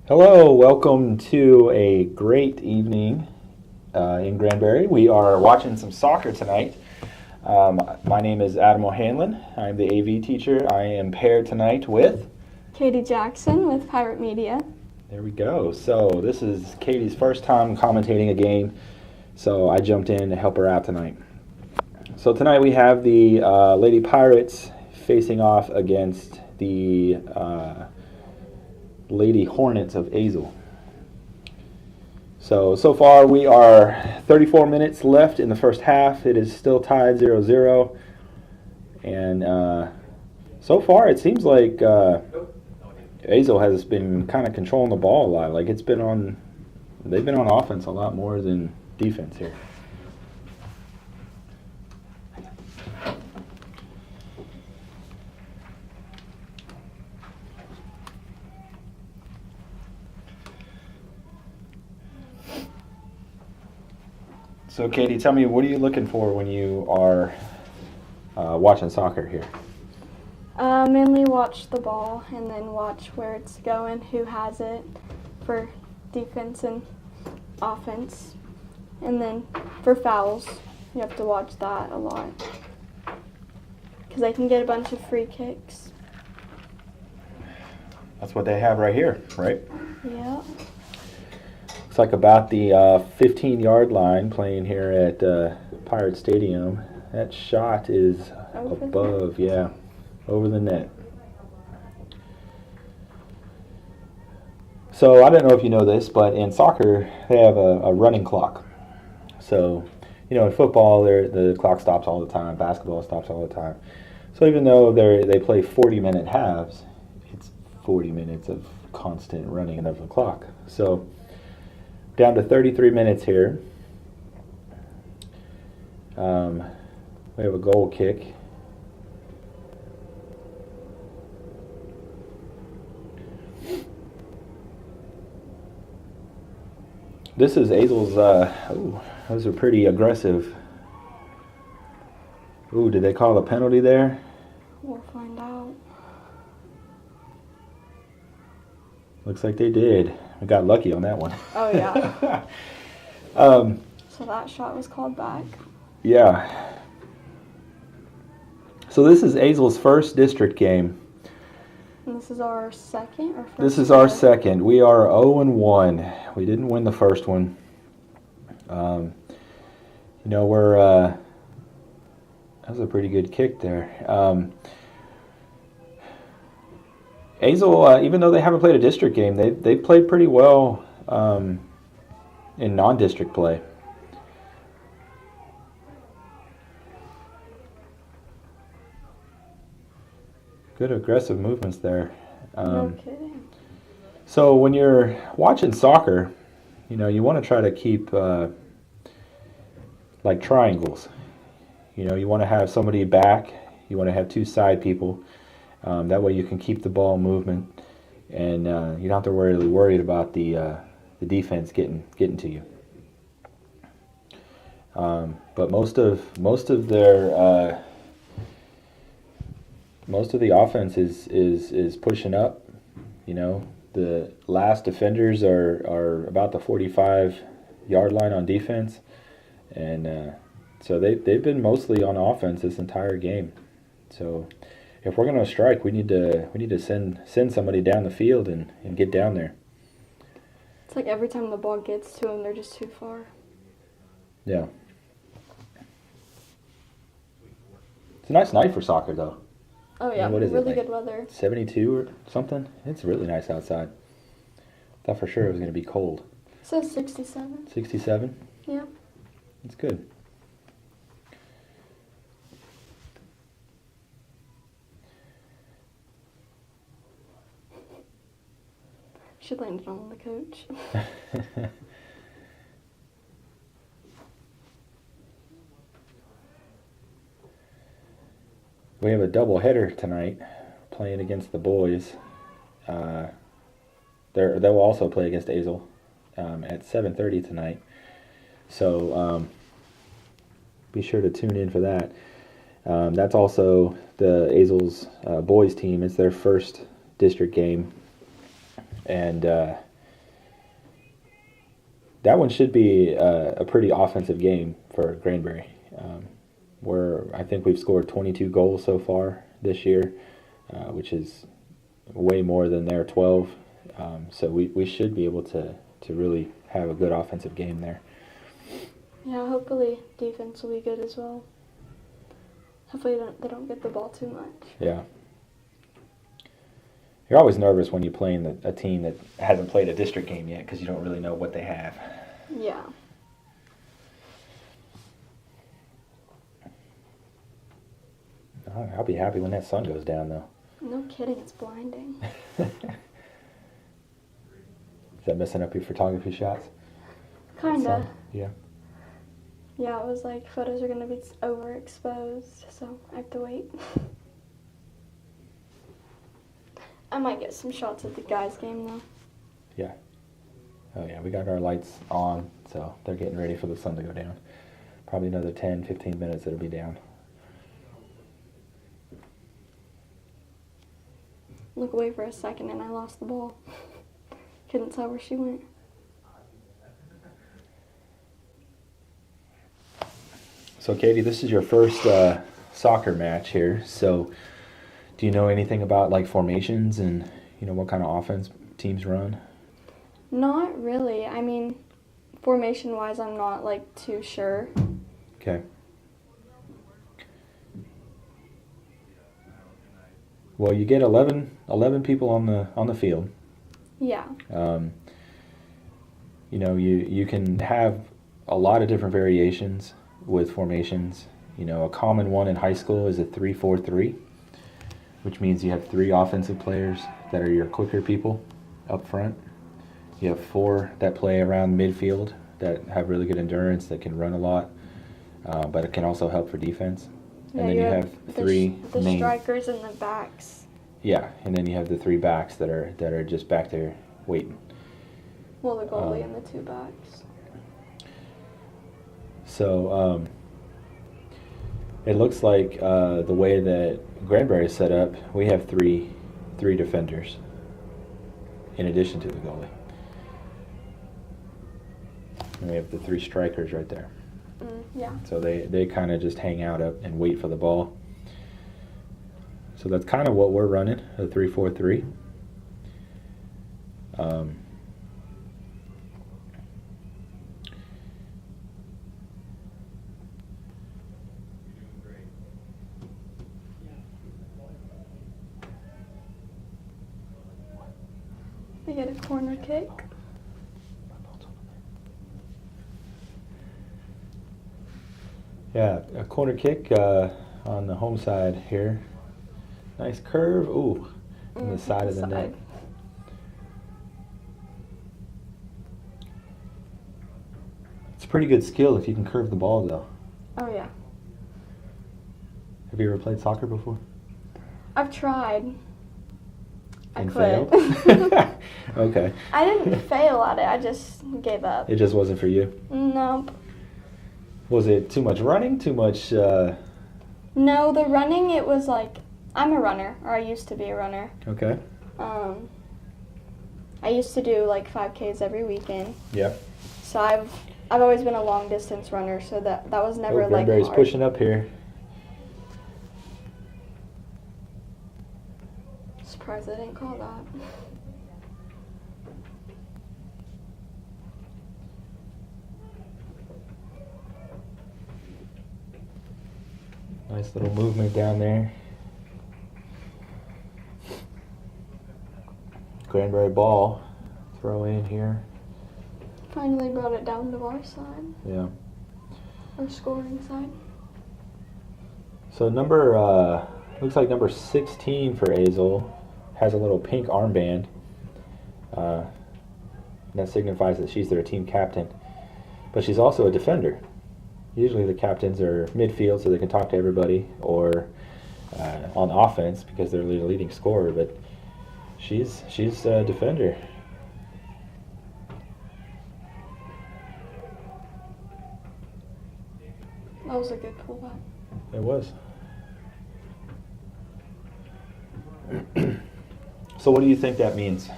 Hello, welcome to a great evening in Granbury. We are watching some soccer tonight. My name is Adam O'Hanlon. I'm the AV teacher. I am paired tonight with Katie Jackson with Pirate Media. There we go. So this is Katie's first time commentating a game, so I jumped in to help her out tonight. So tonight we have the Lady Pirates facing off against the Lady Hornets of Azle. So far we are 34 minutes left in the first half. It is still tied 0-0. And so far it seems like Azle has been kind of controlling the ball a lot. Like they've been on offense a lot more than defense here. So, Katie, tell me, what are you looking for when you are watching soccer here? Mainly watch the ball and then watch where it's going, who has it for defense and offense. And then for fouls, you have to watch that a lot because they can get a bunch of free kicks. That's what they have right here, right? Yeah. Looks like about the 15-yard line playing here at Pirate Stadium. That shot is above, yeah, over the net. So I don't know if you know this, but in soccer they have a running clock. So, in football the clock stops all the time. Basketball stops all the time. So even though they play 40-minute halves, it's 40 minutes of constant running of the clock. So down to 33 minutes here. We have a goal kick. This is Azle's, those are pretty aggressive. Ooh, did they call a penalty there? We'll find out. Looks like they did. I got lucky on that one. Oh, yeah. So that shot was called back. Yeah. So this is Azle's first district game. And this is our second or first? This is our second. We are 0-1. We didn't win the first one. We're that was a pretty good kick there. Azle, even though they haven't played a district game, they've played pretty well in non-district play. Good aggressive movements there. No kidding. So when you're watching soccer, you want to try to keep like triangles. You want to have somebody back. You want to have two side people. That way you can keep the ball movement, and you don't have to really worried about the defense getting to you. But most of their most of the offense is pushing up. The last defenders are about the 45-yard line on defense, and so they've been mostly on offense this entire game. So if we're going to strike, we need to send somebody down the field and get down there. It's like every time the ball gets to them, they're just too far. Yeah. It's a nice night for soccer, though. Oh, yeah. What is it, really like good weather. 72 or something? It's really nice outside. Thought for sure it was going to be cold. It says 67. 67? Yeah. It's good. She landed on the coach. We have a double header tonight, playing against the boys. They'll also play against Azle at 7:30 tonight. So be sure to tune in for that. That's also the Azle's boys team. It's their first district game, and that one should be a pretty offensive game for Granbury. Where I think we've scored 22 goals so far this year, which is way more than their 12. So we should be able to really have a good offensive game there. Yeah, hopefully defense will be good as well. Hopefully they don't get the ball too much. Yeah. You're always nervous when you're playing a team that hasn't played a district game yet because you don't really know what they have. Yeah. I'll be happy when that sun goes down, though. No kidding, it's blinding. Is that messing up your photography shots? Kinda. Yeah. Yeah, it was like photos are gonna be overexposed, so I have to wait. I might get some shots of the guys' game though. Yeah. Oh yeah, we got our lights on, so they're getting ready for the sun to go down. Probably another 10, 15 minutes it'll be down. Look away for a second and I lost the ball. Couldn't tell where she went. So Katie, this is your first soccer match here. So do you know anything about like formations and what kind of offense teams run? Not really. I mean, formation-wise, I'm not like too sure. Okay. Well, you get 11 people on the field. Yeah. You can have a lot of different variations with formations. A common one in high school is a 3-4-3, which means you have 3 offensive players that are your quicker people up front. You have 4 that play around midfield that have really good endurance, that can run a lot, but it can also help for defense. Yeah, And then you have 3 the main strikers and the backs. Yeah, and then you have the 3 backs that are just back there waiting. Well, the goalie and the 2 backs. So it looks like the way that Granbury is set up, we have three defenders in addition to the goalie. And we have the 3 strikers right there. Yeah. So they kind of just hang out up and wait for the ball. So that's kind of what we're running, a 3-4-3. We get a corner kick. Yeah, a corner kick on the home side here. Nice curve. Ooh, on the side of the net. It's a pretty good skill if you can curve the ball, though. Oh, yeah. Have you ever played soccer before? I've tried. And I quit. failed? Okay. I didn't fail at it. I just gave up. It just wasn't for you? Nope. Was it too much running? Too much... No, the running, it was like... I'm a runner, or I used to be a runner. Okay. I used to do like 5Ks every weekend. Yep. So I've always been a long distance runner, so that was never like Granbury's hard. pushing up here. Surprised they didn't call that. Nice little movement down there. Granbury ball. Throw in here. Finally brought it down to our side. Yeah. Our scoring side. So looks like number 16 for Azle has a little pink armband. That signifies that she's their team captain. But she's also a defender. Usually the captains are midfield so they can talk to everybody, or on offense because they're the leading scorer, but she's a defender. That was a good pullback. It was. So what do you think that means,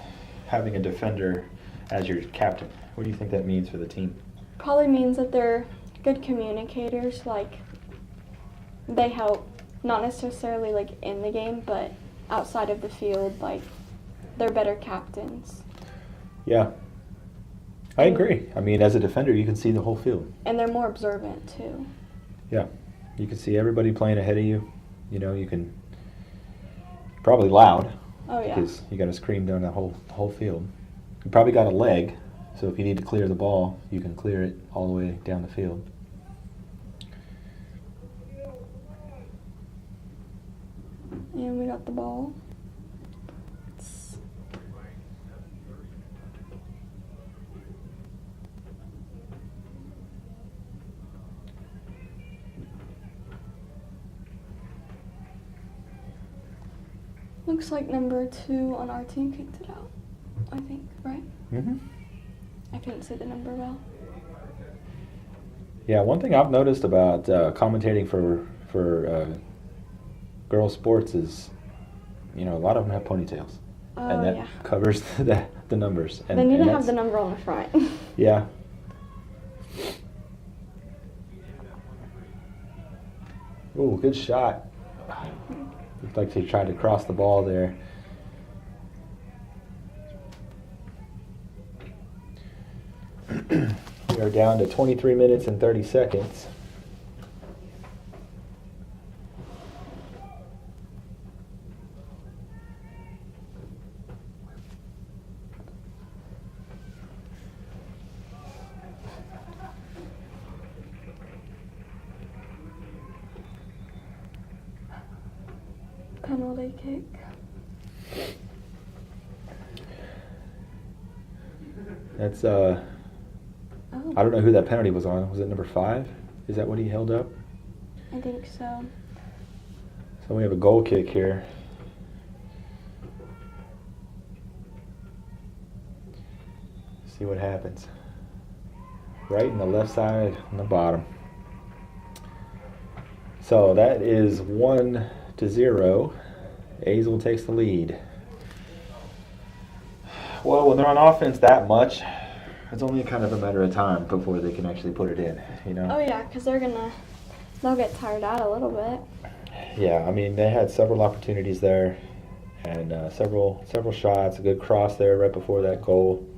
having a defender as your captain? What do you think that means for the team? Probably means that they're good communicators. Like, they help, not necessarily like in the game, but outside of the field. Like, they're better captains. Yeah, I agree. I mean, as a defender, you can see the whole field. And they're more observant too. Yeah, you can see everybody playing ahead of you. You know, you can probably loud. Oh yeah. Because you got to scream down the whole field. You probably got a leg, so if you need to clear the ball, you can clear it all the way down the field. And we got the ball. Looks like number 2 on our team kicked it out, I think, right? Mm-hmm. I couldn't see the number well. Yeah, one thing I've noticed about commentating for girls' sports is, you know, a lot of them have ponytails. Oh, and that yeah. covers the numbers. And, They need to and have the number on the front. Yeah. Ooh, good shot. Looked like they tried to cross the ball there. We are down to 23 minutes and 30 seconds. Penalty kick. That's Oh. I don't know who that penalty was on. Was it number 5? Is that what he held up? I think so. So we have a goal kick here. See what happens. Right in the left side on the bottom. So that is 1-0. Azle takes the lead. Well, when they're on offense that much, it's only kind of a matter of time before they can actually put it in, you know? Oh yeah, because they'll get tired out a little bit. Yeah, I mean, they had several opportunities there and several shots, a good cross there right before that goal.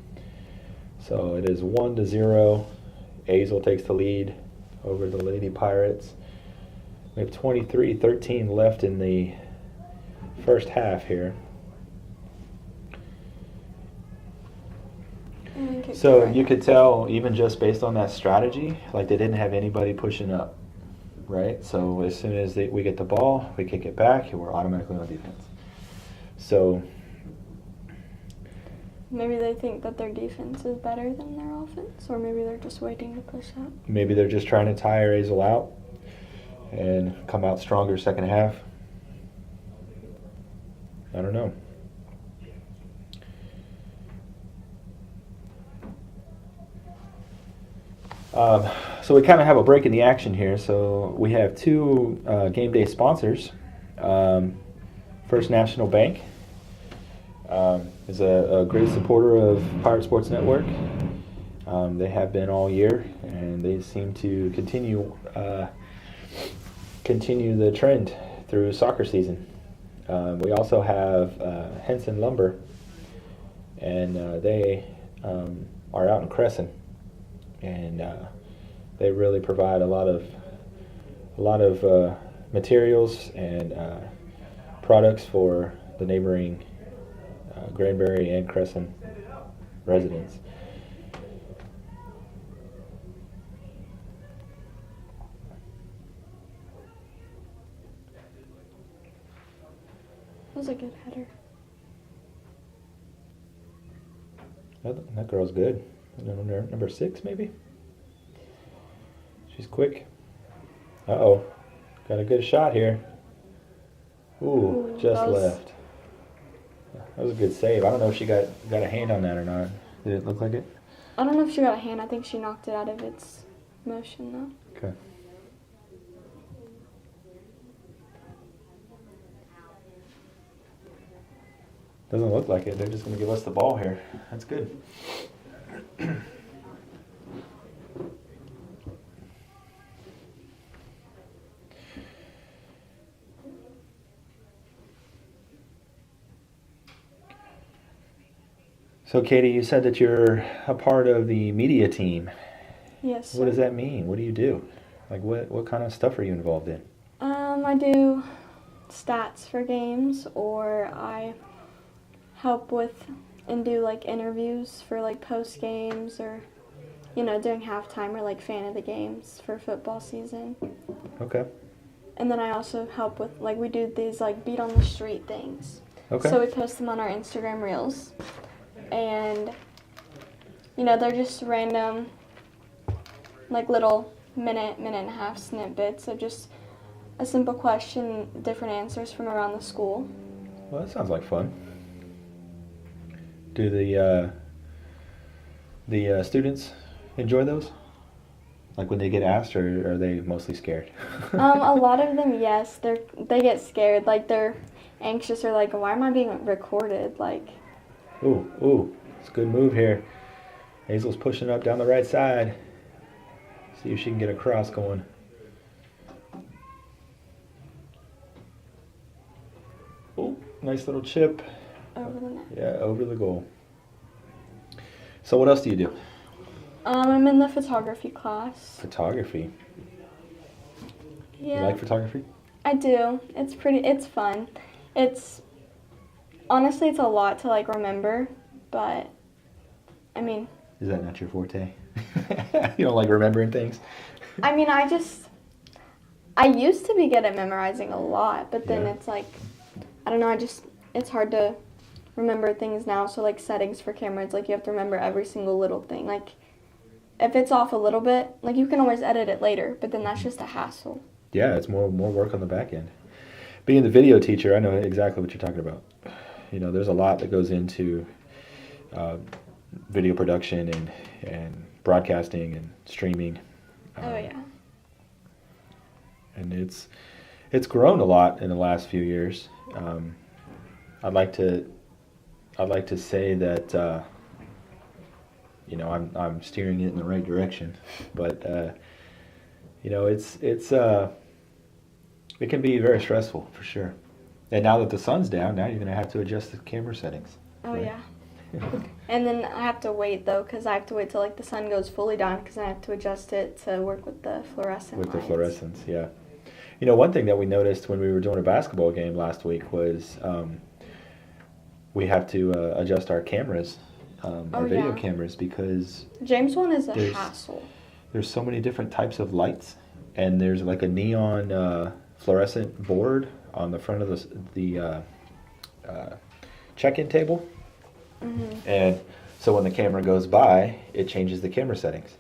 So it is 1-0. Azle takes the lead over the Lady Pirates. We have 23-13 left in the first half here. So you could tell, even just based on that strategy, like they didn't have anybody pushing up, right? So as soon as we get the ball, we kick it back, and we're automatically on defense. So maybe they think that their defense is better than their offense, or maybe they're just waiting to push up. Maybe they're just trying to tire Azle out and come out stronger second half. I don't know. So we kind of have a break in the action here. So we have 2 game day sponsors. First National Bank is a great supporter of Pirate Sports Network. They have been all year, and they seem to continue the trend through soccer season. We also have Henson Lumber, and they are out in Crescent, and they really provide a lot of materials and products for the neighboring Granbury and Crescent residents. That was a good header. That girl's good. Number 6, maybe? She's quick. Uh-oh. Got a good shot here. Ooh, just left. That was a good save. I don't know if she got a hand on that or not. Did it look like it? I don't know if she got a hand. I think she knocked it out of its motion, though. Okay. Doesn't look like it. They're just going to give us the ball here. That's good. So, Katie, you said that you're a part of the media team. Yes. What does that mean? What do you do? Like, what kind of stuff are you involved in? I do stats for games, or I help with and do like interviews for like post games, or during halftime, or like fan of the games for football season. Okay. And then I also help with we do these like beat on the street things. Okay. So we post them on our Instagram reels, and they're just random like little minute and a half snippets of just a simple question, different answers from around the school. Well, that sounds like fun. Do the students enjoy those? Like when they get asked, or are they mostly scared? A lot of them, yes, they get scared. Like they're anxious, or like, why am I being recorded? Like. Ooh, it's a good move here. Azle's pushing up down the right side. See if she can get a cross going. Oh, nice little chip. Over the net. Yeah, over the goal. So what else do you do? I'm in the photography class. Photography? Yeah. You like photography? I do. It's fun. Honestly, it's a lot to like remember, but I mean. Is that not your forte? You don't like remembering things? I mean, I used to be good at memorizing a lot, but then it's like, I don't know, it's hard to remember things now. So like settings for cameras, like you have to remember every single little thing. Like if it's off a little bit, like you can always edit it later, but then that's just a hassle. Yeah, it's more work on the back end. Being the video teacher, I know exactly what you're talking about. There's a lot that goes into video production and broadcasting and streaming. Oh yeah. And it's grown a lot in the last few years. I'd like to say that I'm steering it in the right direction, but it can be very stressful for sure. And now that the sun's down, now you're going to have to adjust the camera settings. Oh, right? yeah. And then I have to wait, though, because I have to wait till like the sun goes fully down, because I have to adjust it to work with the fluorescent With the lights. fluorescence, yeah. One thing that we noticed when we were doing a basketball game last week was we have to adjust our cameras, our video cameras, because James one is a hassle. There's so many different types of lights, and there's like a neon fluorescent board on the front of the check-in table. Mm-hmm. And so when the camera goes by, it changes the camera settings.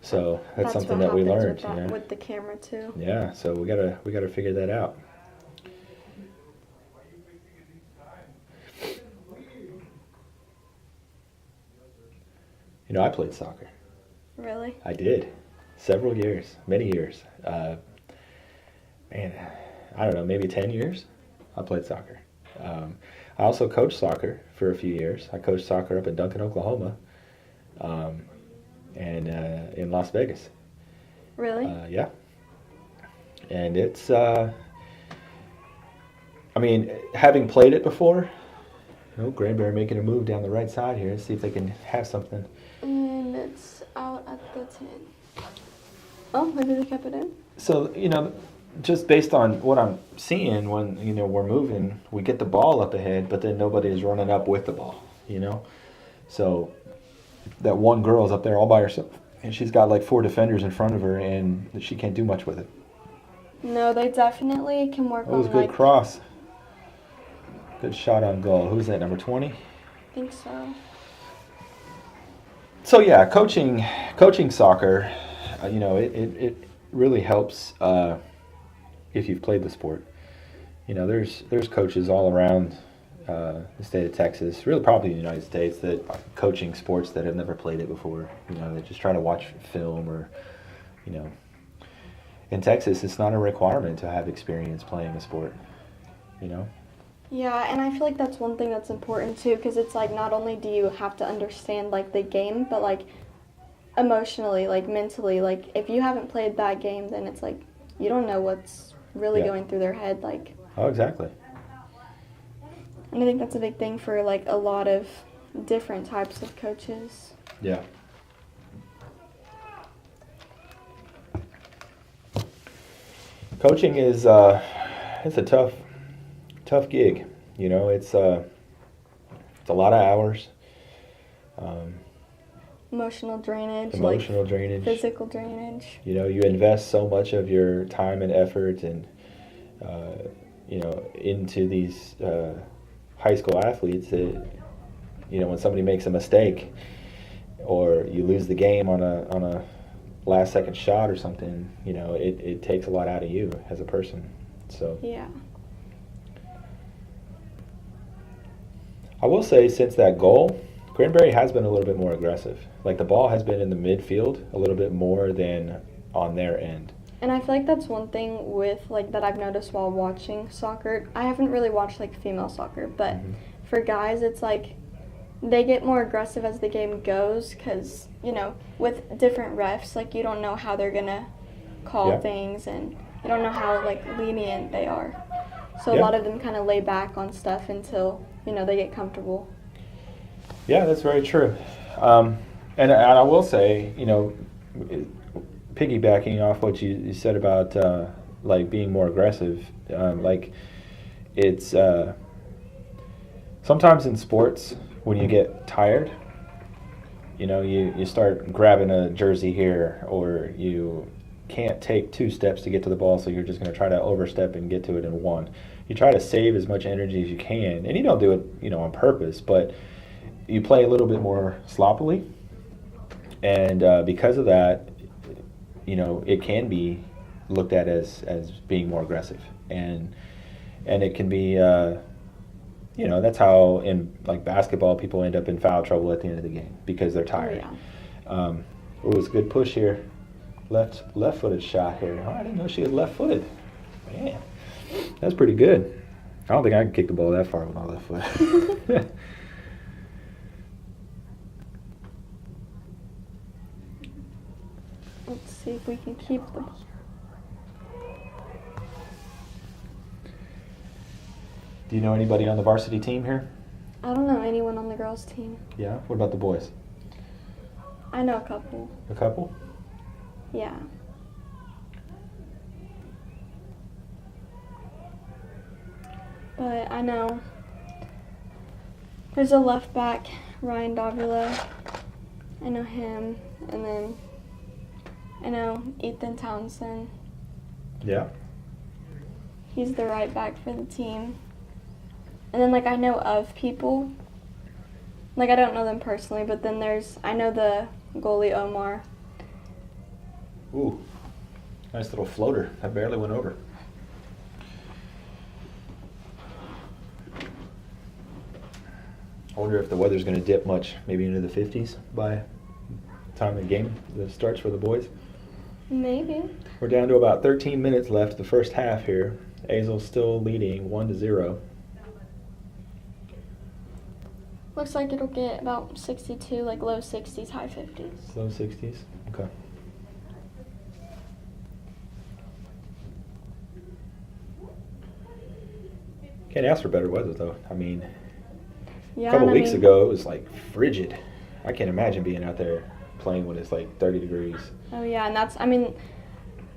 So that's something that we learned. With the camera too. Yeah, so we gotta figure that out. I played soccer. Really? I did. Several years, many years. Man, I don't know, maybe 10 years I played soccer. I also coached soccer for a few years. I coached soccer up in Duncan, Oklahoma, and in Las Vegas. Really? Yeah. And it's, having played it before, Granbury making a move down the right side here. See if they can have something. And it's out at the 10. Oh, maybe they kept it in? So, just based on what I'm seeing when, we're moving, we get the ball up ahead, but then nobody is running up with the ball, So that one girl is up there all by herself, and she's got like 4 defenders in front of her, and she can't do much with it. No, they definitely can work on. That was a good cross. Good shot on goal. Who's that, number 20? I think so. So yeah, coaching soccer, it really helps if you've played the sport. There's coaches all around the state of Texas, really probably the United States, that are coaching sports that have never played it before. They're just trying to watch film, or in Texas, it's not a requirement to have experience playing a sport. Yeah, and I feel like that's one thing that's important too, because it's like not only do you have to understand like the game, but like emotionally, like mentally, like if you haven't played that game, then it's like you don't know what's really going through their head. Like. Oh, exactly. And I think that's a big thing for like a lot of different types of coaches. Yeah. Coaching is it's a tough gig. You know, it's a lot of hours. Emotional drainage. Emotional drainage. Physical drainage. You know, you invest so much of your time and effort and into these high school athletes that, when somebody makes a mistake or you lose the game on a last second shot or something, it takes a lot out of you as a person. So yeah. I will say, since that goal, Granbury has been a little bit more aggressive. Like, the ball has been in the midfield a little bit more than on their end. And I feel like that's one thing with, that I've noticed while watching soccer. I haven't really watched, female soccer, but for guys, it's they get more aggressive as the game goes because, with different refs, you don't know how they're going to call things, and you don't know how, lenient they are. So a lot of them kind of lay back on stuff until, they get comfortable. Yeah, that's very true. And I will say, piggybacking off what you said about being more aggressive, it's sometimes in sports when you get tired, you start grabbing a jersey here, or you can't take 2 steps to get to the ball, so you're just going to try to overstep and get to it in 1. You try to save as much energy as you can, and you don't do it, on purpose, but you play a little bit more sloppily, and because of that, it can be looked at as being more aggressive, and it can be, that's how in basketball people end up in foul trouble at the end of the game because they're tired. Oh, yeah. It was a good push here, left-footed shot here. Oh, I didn't know she was left-footed. Man, that's pretty good. I don't think I can kick the ball that far with my left foot. Let's see if we can keep the ball. Do you know anybody on the varsity team here? I don't know anyone on the girls' team. Yeah? What about the boys? I know a couple. A couple? Yeah. But I know there's a left back, Ryan Davila. I know him. And then I know Ethan Townsend. Yeah. He's the right back for the team. And then I know of people. I don't know them personally, but then I know the goalie Omar. Ooh. Nice little floater. That barely went over. I wonder if the weather's going to dip much, maybe into the 50s by the time the game starts for the boys. Maybe. We're down to about 13 minutes left the first half here. Azle's still leading 1-0. Looks like it'll get about 62, low 60s, high 50s. Low 60s? Okay. Can't ask for better weather, though. I mean, Yeah, a couple weeks ago, it was frigid. I can't imagine being out there playing when it's 30 degrees. Oh, yeah, and that's,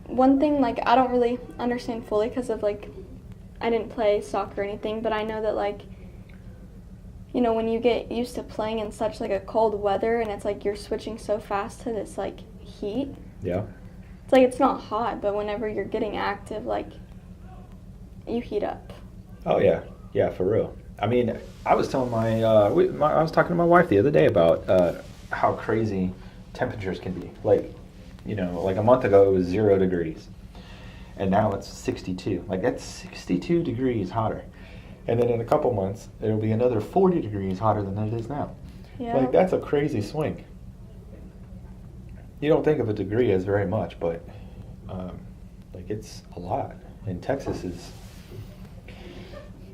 one thing, I don't really understand fully because of, I didn't play soccer or anything, but I know that, when you get used to playing in such, a cold weather and it's, you're switching so fast to this, heat. Yeah. It's, it's not hot, but whenever you're getting active, you heat up. Oh, yeah. Yeah, for real. I was telling I was talking to my wife the other day about how crazy temperatures can be. A month ago it was 0 degrees, and now it's 62. That's 62 degrees hotter. And then in a couple months, it'll be another 40 degrees hotter than it is now. Yeah. That's a crazy swing. You don't think of a degree as very much, but it's a lot. And Texas is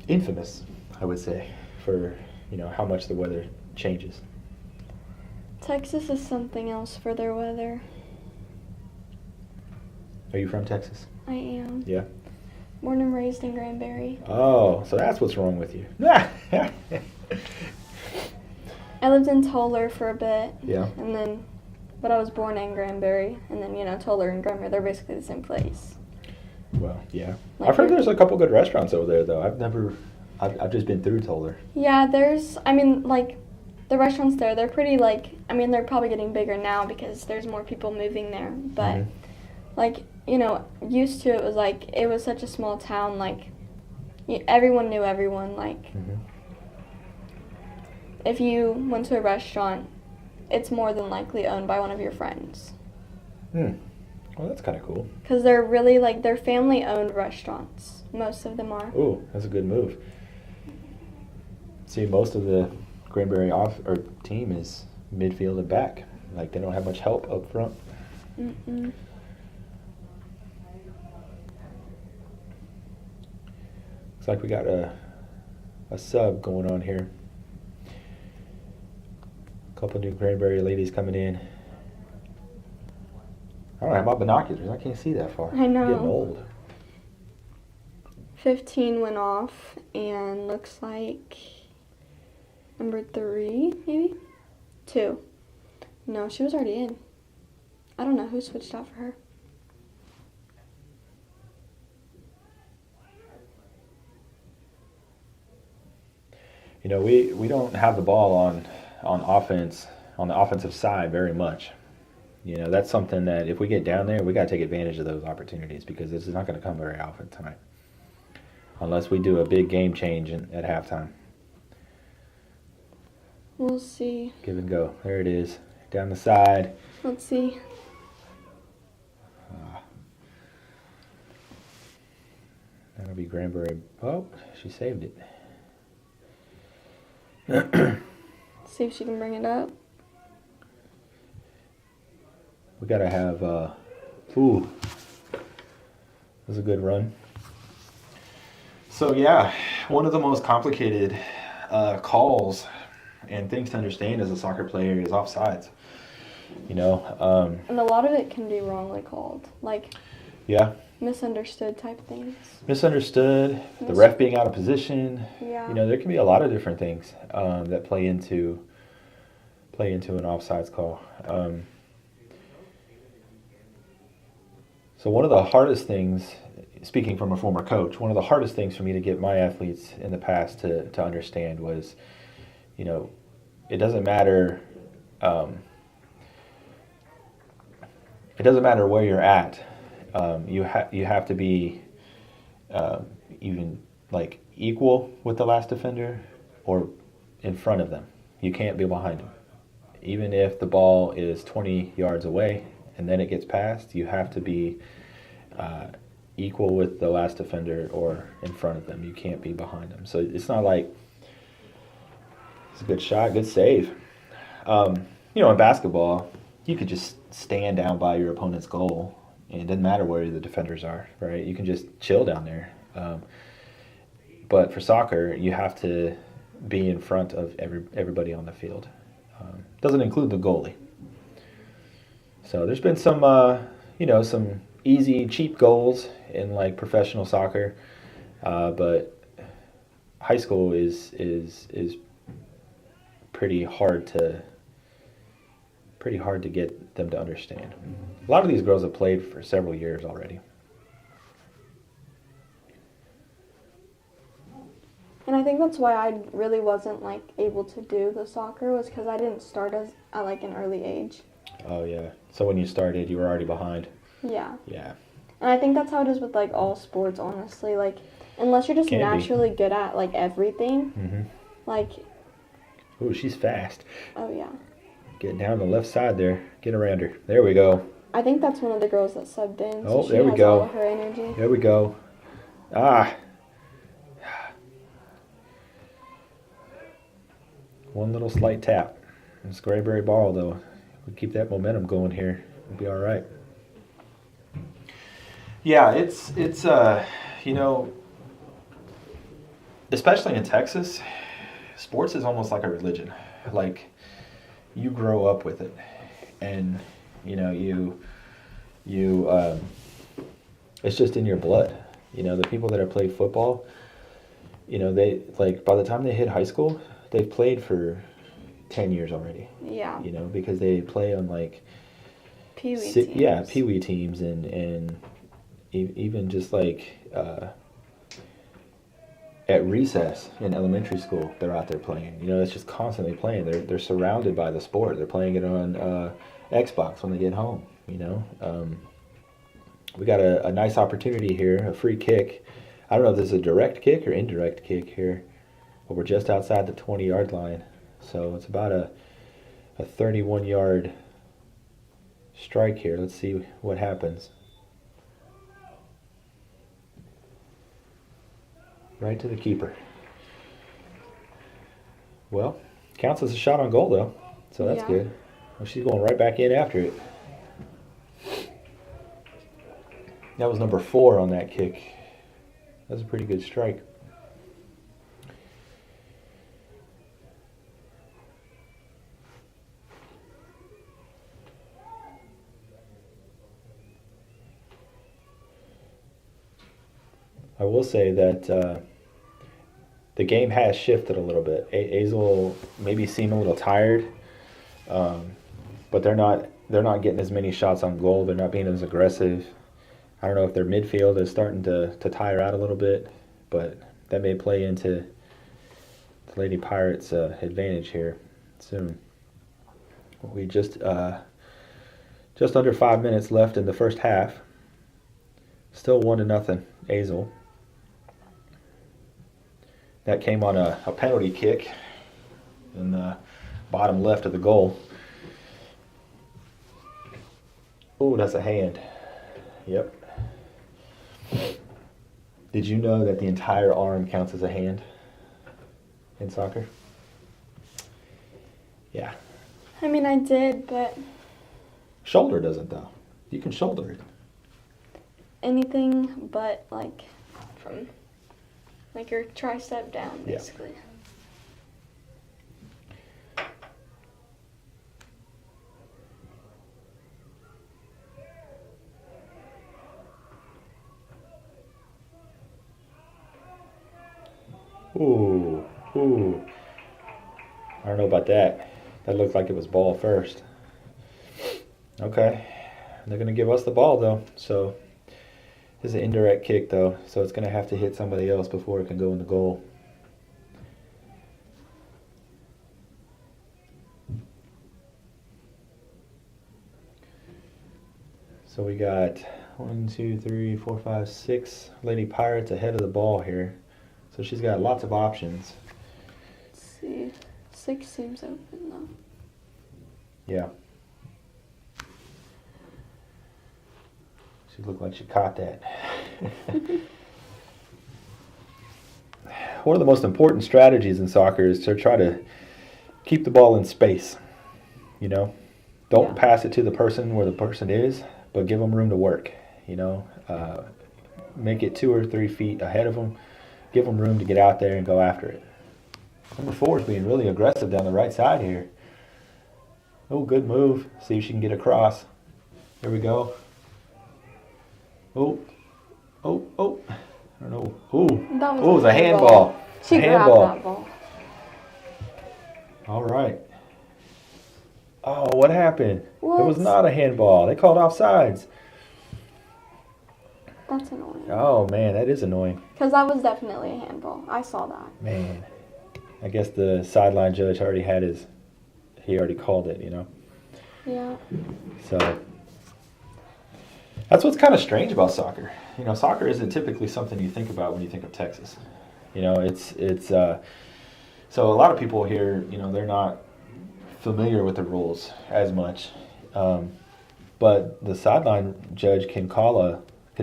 infamous, I would say, for how much the weather changes. Texas is something else for their weather. Are you from Texas? I am. Yeah. Born and raised in Granbury. Oh, so that's what's wrong with you. I lived in Toller for a bit. Yeah. And then, but I was born in Granbury, and then Toller and Granbury, they're basically the same place. Well, yeah. Like I've heard there's a couple good restaurants over there, though. I've just been through Toller. Yeah, the restaurants there, they're pretty, they're probably getting bigger now because there's more people moving there. But, used to it was such a small town, everyone knew everyone. If you went to a restaurant, it's more than likely owned by one of your friends. Well, that's kind of cool. Because they're really, they're family-owned restaurants. Most of them are. Ooh, that's a good move. See, most of the Granbury team is midfield and back. They don't have much help up front. Mm-mm. Looks like we got a sub going on here. A couple new Granbury ladies coming in. I don't have my binoculars. I can't see that far. I know. I'm getting old. 15 went off, and looks like number 3, maybe? 2. No, she was already in. I don't know who switched out for her. We don't have the ball on offense, on the offensive side very much. That's something that if we get down there, we got to take advantage of those opportunities because this is not going to come very often tonight. Unless we do a big game change at halftime. We'll see. Give and go. There it is. Down the side. Let's see. That'll be Granbury. Oh, she saved it. See if she can bring it up. We got to have... Ooh. That was a good run. So, yeah, one of the most complicated calls and things to understand as a soccer player is offsides. And a lot of it can be wrongly called. Yeah. Misunderstood type things. Misunderstood, the ref being out of position. Yeah. There can be a lot of different things that play into an offsides call. So one of the hardest things, speaking from a former coach, one of the hardest things for me to get my athletes in the past to understand was, it doesn't matter. It doesn't matter where you're at. You have to be even equal with the last defender or in front of them. You can't be behind them. Even if the ball is 20 yards away and then it gets passed, you have to be equal with the last defender or in front of them. You can't be behind them. So it's not like it's a good shot, good save. In basketball, you could just stand down by your opponent's goal. And it doesn't matter where the defenders are, right? You can just chill down there. But for soccer, you have to be in front of everybody on the field. Doesn't include the goalie. So there's been some, some easy, cheap goals in professional soccer, but high school is pretty hard to get them to understand. A lot of these girls have played for several years already. And I think that's why I really wasn't able to do the soccer was because I didn't start at an early age. Oh yeah. So when you started, you were already behind. Yeah. Yeah. And I think that's how it is with all sports, honestly. Unless you're just naturally good at everything. Mm-hmm. Ooh, she's fast. Oh yeah. Get down the left side there. Get around her. There we go. I think that's one of the girls that subbed in. Oh, so she there we has go. All of her energy. There we go. Ah. One little slight tap. It's Granbury ball, though. If we keep that momentum going here, we'll be all right. Yeah, it's especially in Texas, sports is almost like a religion. You grow up with it, and it's just in your blood. The people that have played football, they by the time they hit high school, they've played for 10 years already. Yeah. You know, because they play on like Pee-wee teams. Yeah, pee-wee teams and even just like at recess in elementary school, they're out there playing. You know, it's just constantly playing. They're surrounded by the sport. They're playing it on Xbox when they get home. You know, we got a nice opportunity here, a free kick. I don't know if this is a direct kick or indirect kick here, but we're just outside the 20-yard line. So it's about a 31-yard strike here. Let's see what happens. Right to the keeper. Well, counts as a shot on goal though, so that's good. Well, she's going right back in after it. That was number 4 on that kick. That's a pretty good strike. I will say that the game has shifted a little bit. Azle maybe seem a little tired, but they're not getting as many shots on goal. They're not being as aggressive. I don't know if their midfield is starting to tire out a little bit, but that may play into the Lady Pirates' advantage here soon. We just under 5 minutes left in the first half. Still 1-0, Azle. That came on a penalty kick in the bottom left of the goal. Oh, that's a hand. Yep. Did you know that the entire arm counts as a hand in soccer? Yeah. I mean, I did, but... Shoulder doesn't, though. You can shoulder it. Anything but, like, from... like your tricep down, basically. Ooh. I don't know about that. That looked like it was ball first. Okay. They're going to give us the ball, though. So, this is an indirect kick, though. So, it's going to have to hit somebody else before it can go in the goal. So, we got 1, 2, 3, 4, 5, 6 Lady Pirates ahead of the ball here. So she's got lots of options. Let's see. 6 seems open though. Yeah. She looked like she caught that. One of the most important strategies in soccer is to try to keep the ball in space. You know, don't pass it to the person where the person is, but give them room to work. You know, make it 2 or 3 feet ahead of them. Give them room to get out there and go after it. Number 4 is being really aggressive down the right side here. Oh, good move. See if she can get across. Here we go. Oh. I don't know. It was a handball. She grabbed that ball. All right. Oh, what happened? What? It was not a handball. They called offsides. That's annoying. Oh, man, that is annoying. Because that was definitely a handball. I saw that. Man. I guess the sideline judge already he already called it, you know? Yeah. So, that's what's kind of strange about soccer. You know, soccer isn't typically something you think about when you think of Texas. You know, so a lot of people here, you know, they're not familiar with the rules as much. But the sideline judge can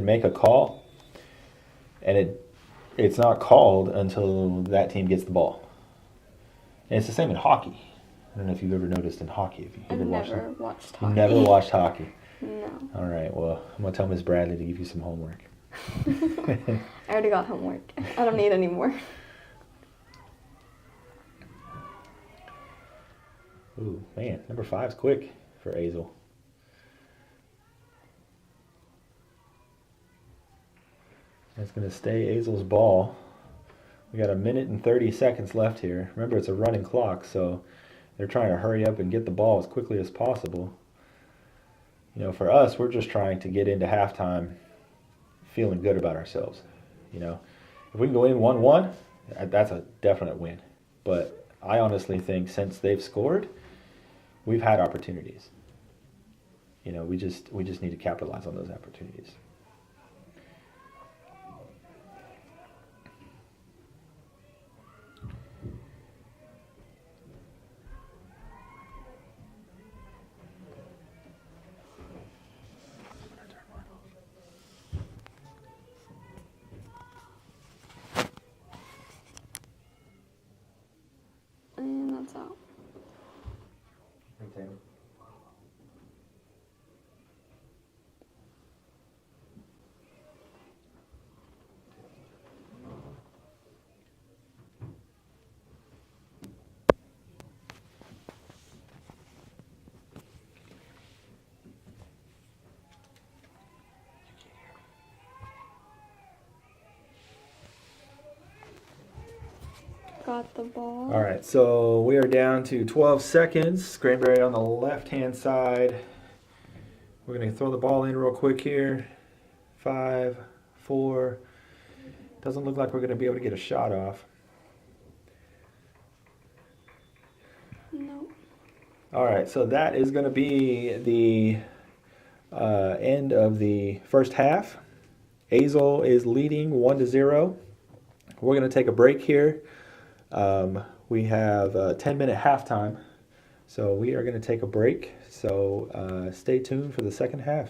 make a call, and it's not called until that team gets the ball. And it's the same in hockey. I don't know if you've ever noticed in hockey. I've never watched hockey. You've never watched hockey? No. All right, well, I'm going to tell Miss Bradley to give you some homework. I already got homework. I don't need any more. Ooh, man, number 5's quick for Azle. That's going to stay Azle's ball. We got 1 minute and 30 seconds left here. Remember, it's a running clock, so They're trying to hurry up and get the ball as quickly as possible. You know, for us, we're just trying to get into halftime feeling good about ourselves. You know, if we can go in 1-1, that's a definite win. But I honestly think since they've scored, we've had opportunities. You know, we just need to capitalize on those opportunities. And that's out. Okay. Got the ball. All right, so we are down to 12 seconds. Granbury on the left-hand side. We're going to throw the ball in real quick here. 5, 4. Doesn't look like we're going to be able to get a shot off. Nope. All right, so that is going to be the end of the first half. Azle is leading 1-0. We're going to take a break here. We have a 10-minute halftime, so we are going to take a break. So stay tuned for the second half.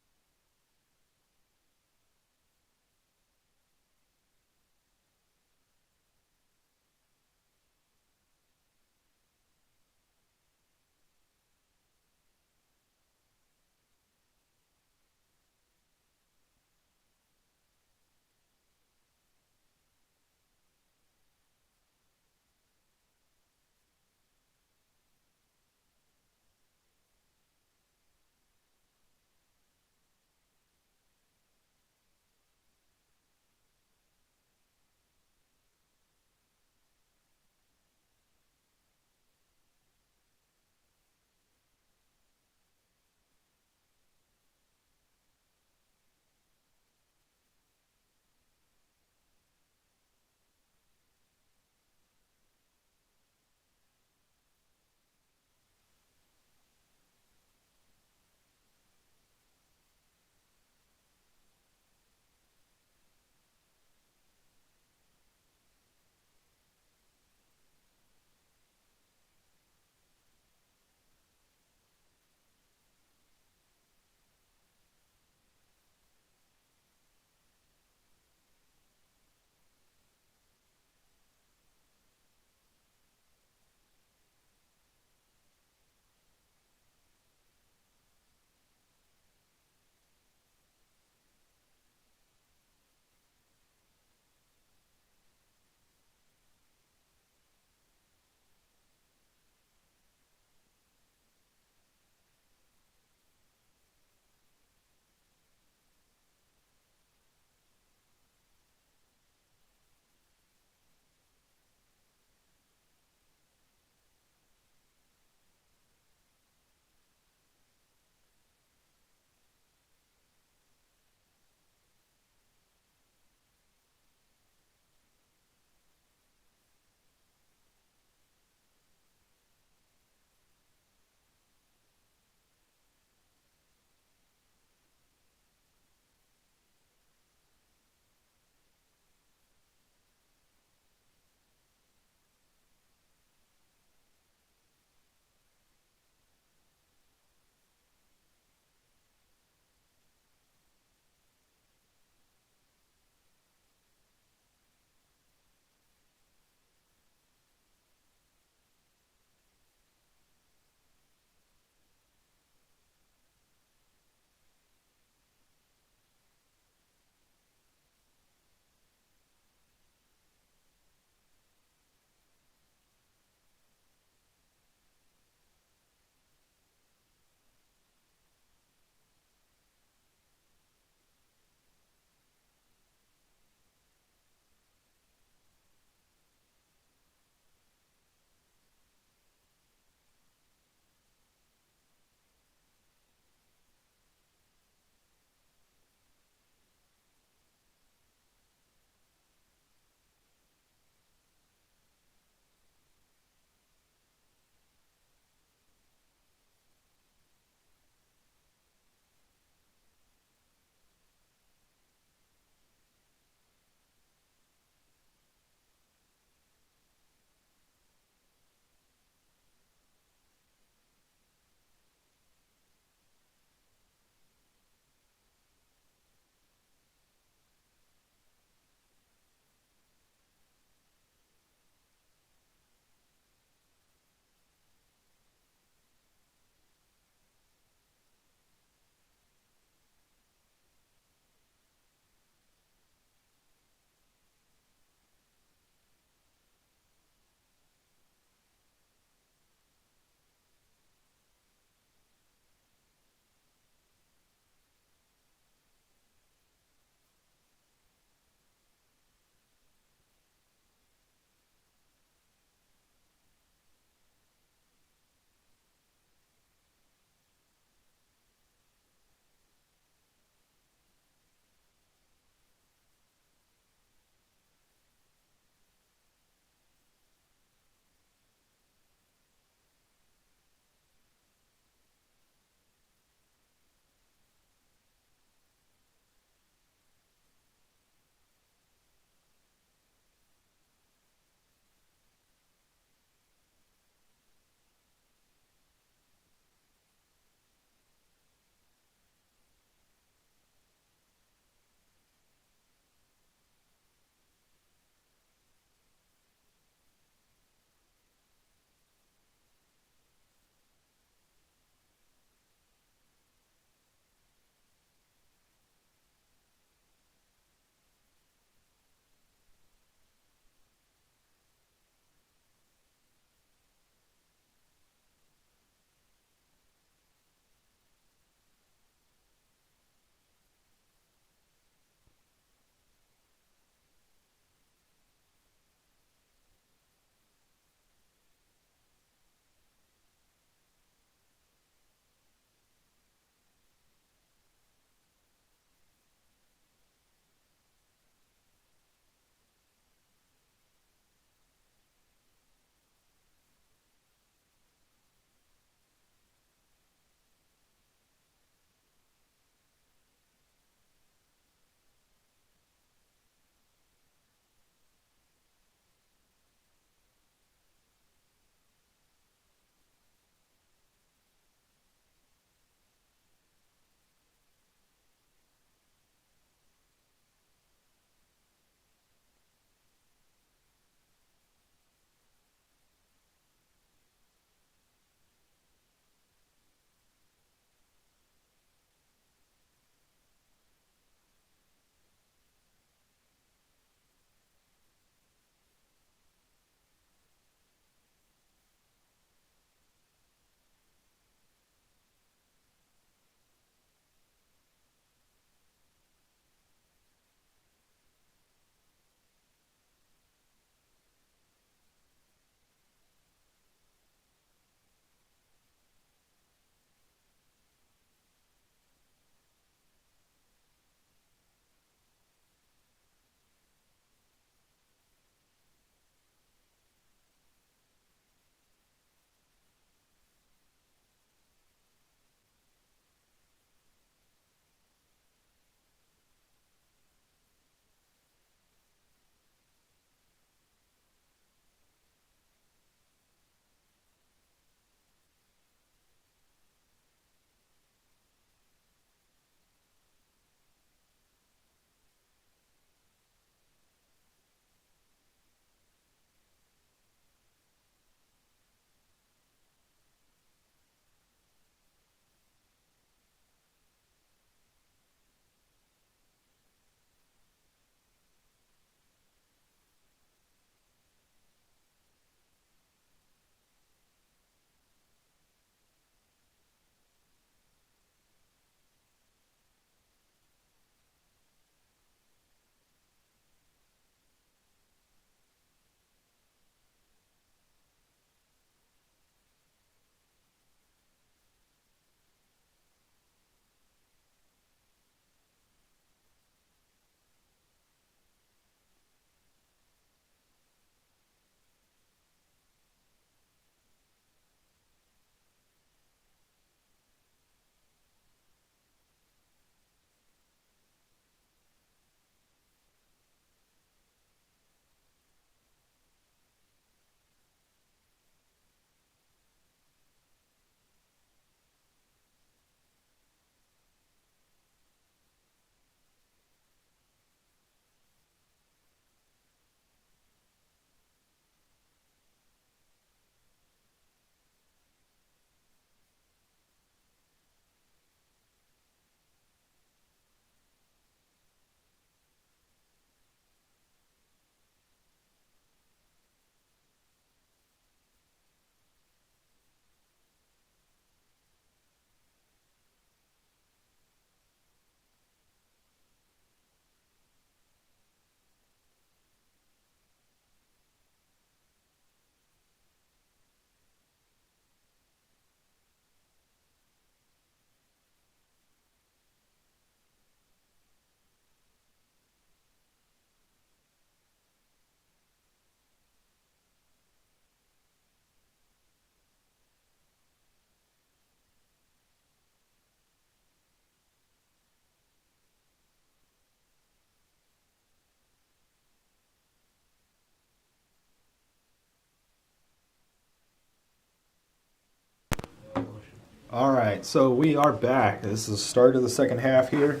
All right, so we are back. This is the start of the second half here.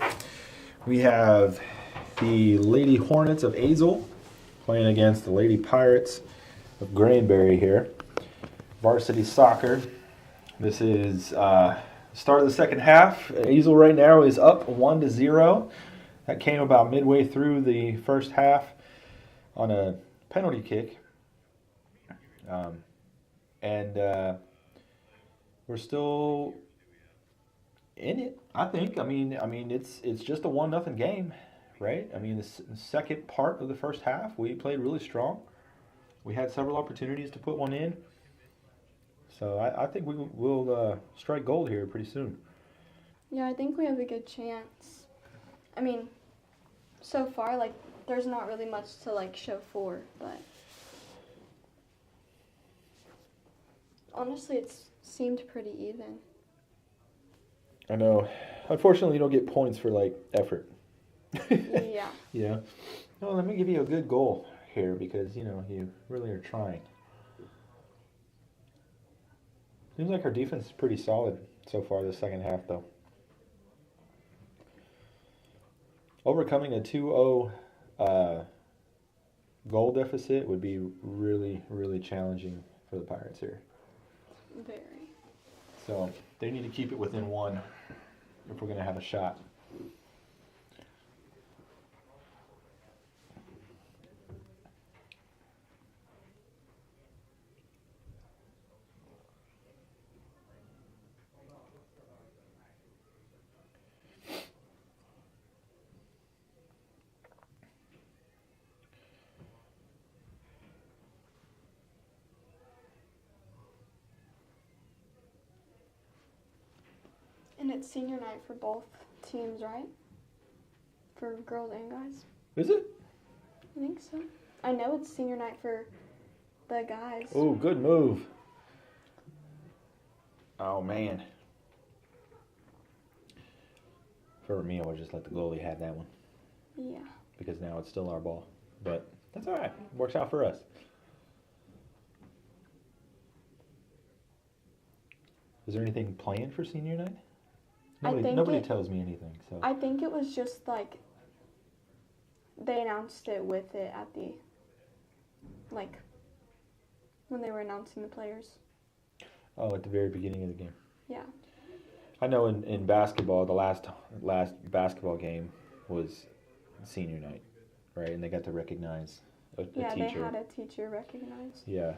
We have the Lady Hornets of Azle playing against the Lady Pirates of Granbury here. Varsity soccer. This is start of the second half. Azle right now is up 1-0. That came about midway through the first half on a penalty kick. We're still in it, I think. I mean, it's just a 1-0 game, right? I mean, the second part of the first half, we played really strong. We had several opportunities to put one in. So I think we'll strike gold here pretty soon. Yeah, I think we have a good chance. I mean, so far, like, there's not really much to, like, show for, but honestly, it's seemed pretty even. I know. Unfortunately, you don't get points for, like, effort. Yeah. Yeah. No, let me give you a good goal here because, you really are trying. Seems like our defense is pretty solid so far this second half, though. Overcoming a 2-0 goal deficit would be really, really challenging for the Pirates here. Very. So they need to keep it within one if we're going to have a shot. And it's senior night for both teams, right? For girls and guys. Is it? I think so. I know it's senior night for the guys. Oh, good move. Oh, man. For me, I would just let the goalie have that one. Yeah. Because now it's still our ball. But that's all right. Works out for us. Is there anything planned for senior night? Nobody tells me anything. So I think it was just like they announced it with it at the, like, when they were announcing the players. Oh, at the very beginning of the game. Yeah. I know in basketball, the last basketball game was senior night, right? And they got to recognize a teacher. Yeah, they had a teacher recognized. Yeah.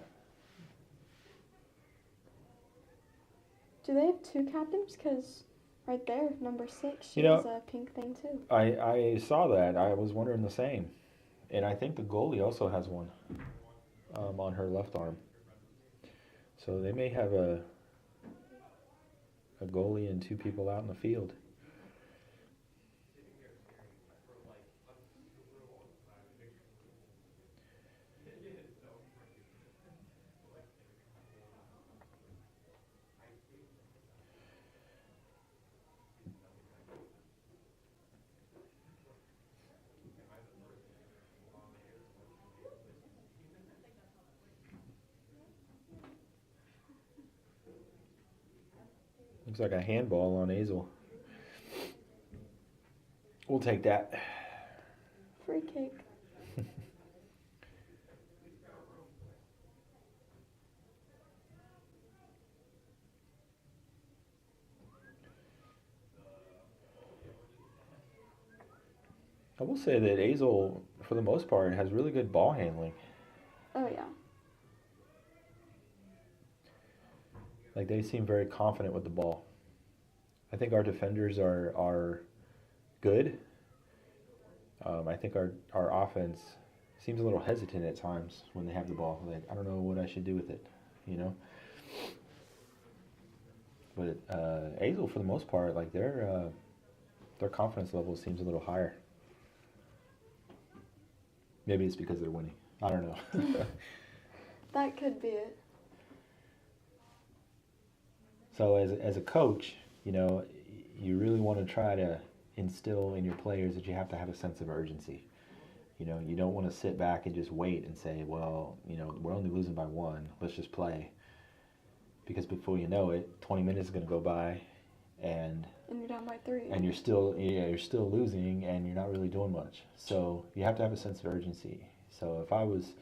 Do they have two captains? Because right there, number 6, she You know, has a pink thing too. I saw that. I was wondering the same. And I think the goalie also has one on her left arm. So they may have a goalie and 2 people out in the field. Looks like a handball on Azle. We'll take that. Free kick. I will say that Azle, for the most part, has really good ball handling. Oh, yeah. Like, they seem very confident with the ball. I think our defenders are good. I think our offense seems a little hesitant at times when they have the ball. Like, I don't know what I should do with it, But Azle, for the most part, like their confidence level seems a little higher. Maybe it's because they're winning. I don't know. That could be it. So as a coach, you really want to try to instill in your players that you have to have a sense of urgency. You don't want to sit back and just wait and say, well, we're only losing by 1. Let's just play. because before you know it, 20 minutes is going to go by, and you're down by 3. And you're still losing, and you're not really doing much. So you have to have a sense of urgency. So if I was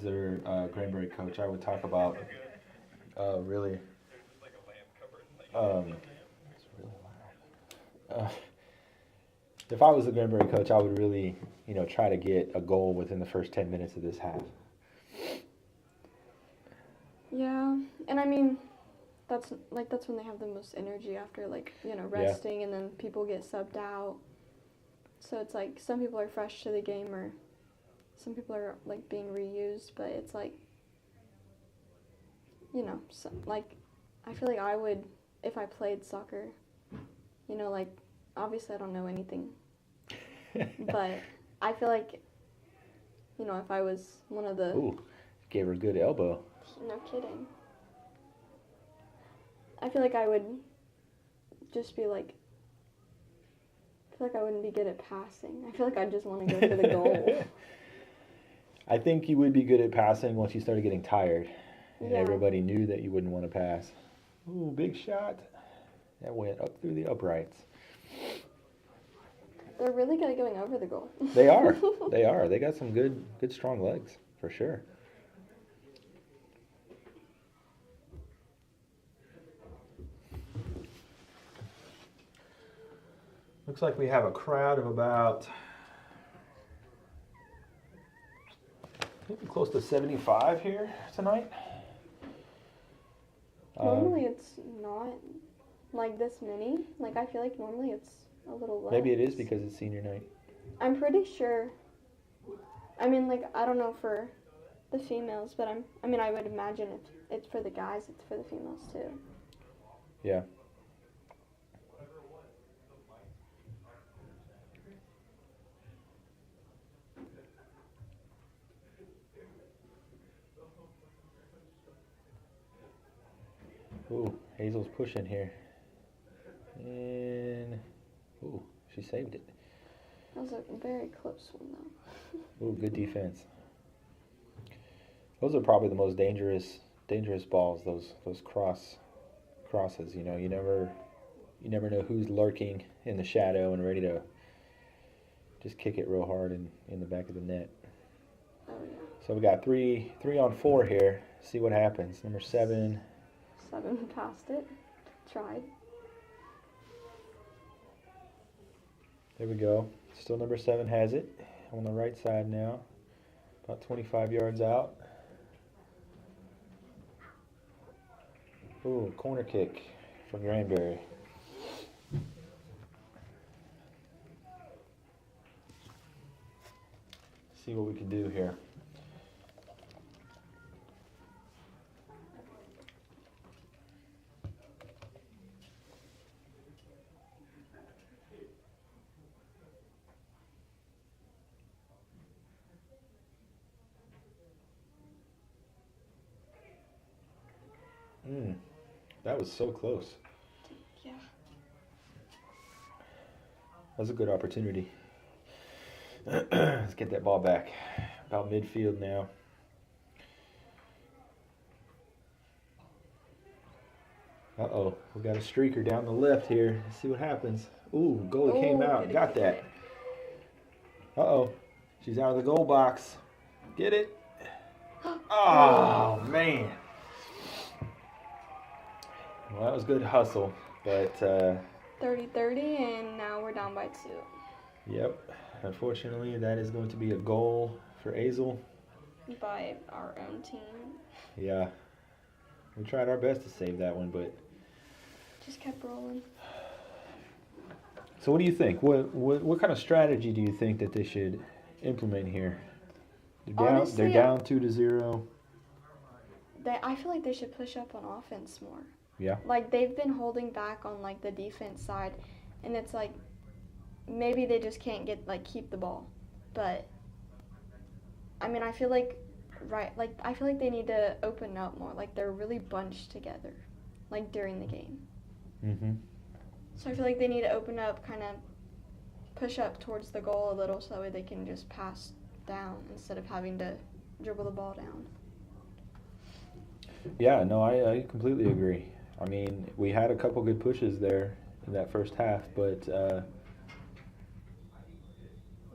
their Granbury coach, I would talk about really. It's really loud. If I was the Granbury coach, I would really, try to get a goal within the first 10 minutes of this half. Yeah, and I mean, that's when they have the most energy after resting, and then people get subbed out. So it's like some people are fresh to the game, or some people are like being reused, but it's like, I feel like I would, if I played soccer, obviously I don't know anything, but I feel like, if I was one of the... Ooh, gave her a good elbow. No kidding. I feel like I would just be like, I feel like I wouldn't be good at passing. I feel like I'd just want to go for the goal. I think you would be good at passing once you started getting tired. And Yeah. everybody knew that you wouldn't want to pass. Ooh, big shot. That went up through the uprights. They're really good at going over the goal. They are. They are. They got some good strong legs, for sure. Looks like we have a crowd of about maybe close to 75 here tonight. Normally it's not like this many. Like, I feel like normally it's a little less. Maybe it is because it's senior night. I'm pretty sure. I mean, like, I don't know for the females, but I would imagine if it's for the guys, it's for the females too. Yeah. Ooh, Hazel's pushing here. And, ooh, she saved it. That was a very close one, though. Ooh, good defense. Those are probably the most dangerous balls, those crosses, you never know who's lurking in the shadow and ready to just kick it real hard in the back of the net. Oh, yeah. So we got 3 on 4 here. See what happens. Number 7. 7 passed it. Tried. There we go. Still number 7 has it on the right side now. About 25 yards out. Ooh, corner kick from Granbury. See what we can do here. That was so close. Yeah. That was a good opportunity. Let's get that ball back. About midfield now. Uh-oh, we got a streaker down the left here. Let's see what happens. Ooh, goalie came out. Got that. Uh-oh, she's out of the goal box. Get it? Oh, man. Well, that was good hustle, but... 30-30, and now we're down by 2. Yep. Unfortunately, that is going to be a goal for Azle. By our own team. Yeah. We tried our best to save that one, but... Just kept rolling. So what do you think? What kind of strategy do you think that they should implement here? They're down 2-0. I feel like they should push up on offense more. Yeah. Like, they've been holding back on, like, the defense side, and it's like, maybe they just can't keep the ball. But, I mean, I feel like, I feel like they need to open up more. Like, they're really bunched together, like, during the game. Mm-hmm. So I feel like they need to open up, kind of push up towards the goal a little, so that way they can just pass down instead of having to dribble the ball down. Yeah, no, I completely agree. I mean, we had a couple good pushes there in that first half, but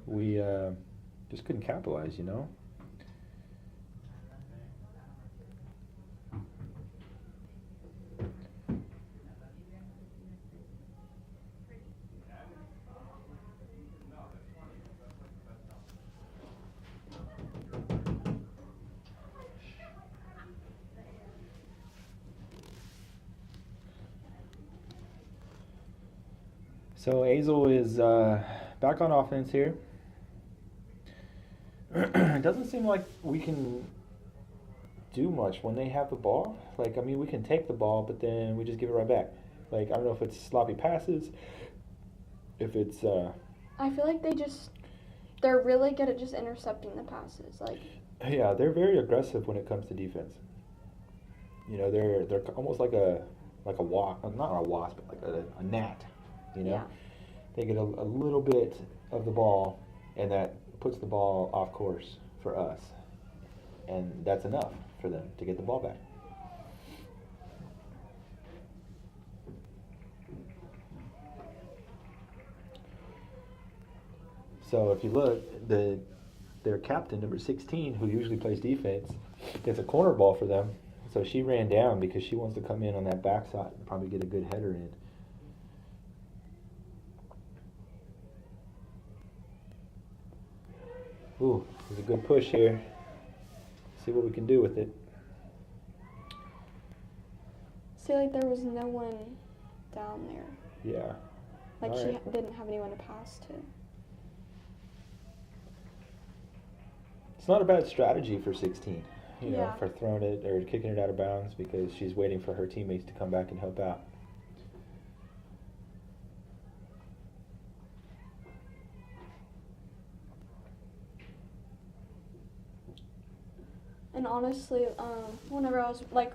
we just couldn't capitalize, you know? So Azle is back on offense here. It doesn't seem like we can do much when they have the ball. Like, I mean, we can take the ball, but then we just give it right back. Like, I don't know if it's sloppy passes, if it's... I feel like they're really good at just intercepting the passes. Like, Yeah, they're very aggressive when it comes to defense. You know, they're almost like a wasp, not a wasp, but like a gnat. You know, yeah. they get a little bit of the ball, and that puts the ball off course for us, and that's enough for them to get the ball back. So if you look, their captain, number 16, who usually plays defense, gets a corner ball for them. So she ran down because she wants to come in on that backside and probably get a good header in. Ooh, there's a good push here. See what we can do with it. See, like there was no one down there. Yeah. Like All she right. didn't have anyone to pass to. It's not a bad strategy for 16, you know, Yeah. for throwing it or kicking it out of bounds because she's waiting for her teammates to come back and help out. And honestly, whenever I was like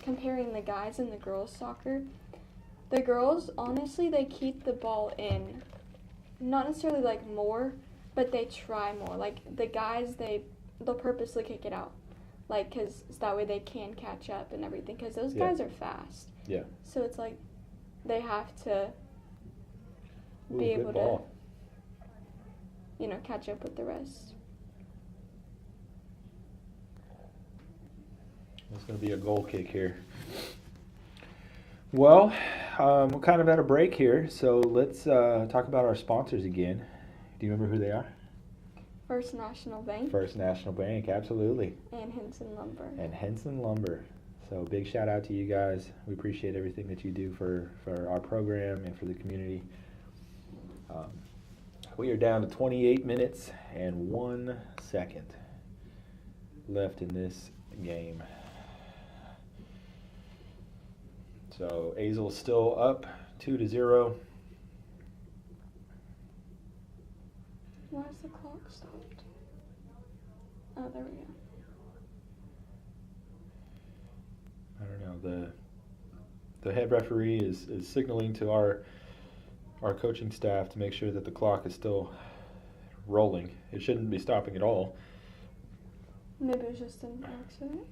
comparing the guys and the girls soccer, the girls honestly they keep the ball in, not necessarily like more, but they try more. Like the guys, they'll purposely kick it out, like because that way they can catch up and everything. Because those Yeah. guys are fast. Yeah. So it's like they have to Ooh, be good able ball. to, catch up with the rest. It's going to be a goal kick here. Well, we're kind of at a break here, so let's talk about our sponsors again. Do you remember who they are? First National Bank First National Bank, absolutely. and Henson Lumber. And Henson Lumber. So big shout out to you guys. We appreciate everything that you do for our program and for the community. We are down to 28 minutes and 1 second left in this game. So Azle's still up 2-0. Why is the clock stopped? Oh, there we go. I don't know. The head referee is signaling to our coaching staff to make sure that the clock is still rolling. It shouldn't be stopping at all. Maybe it was just an accident.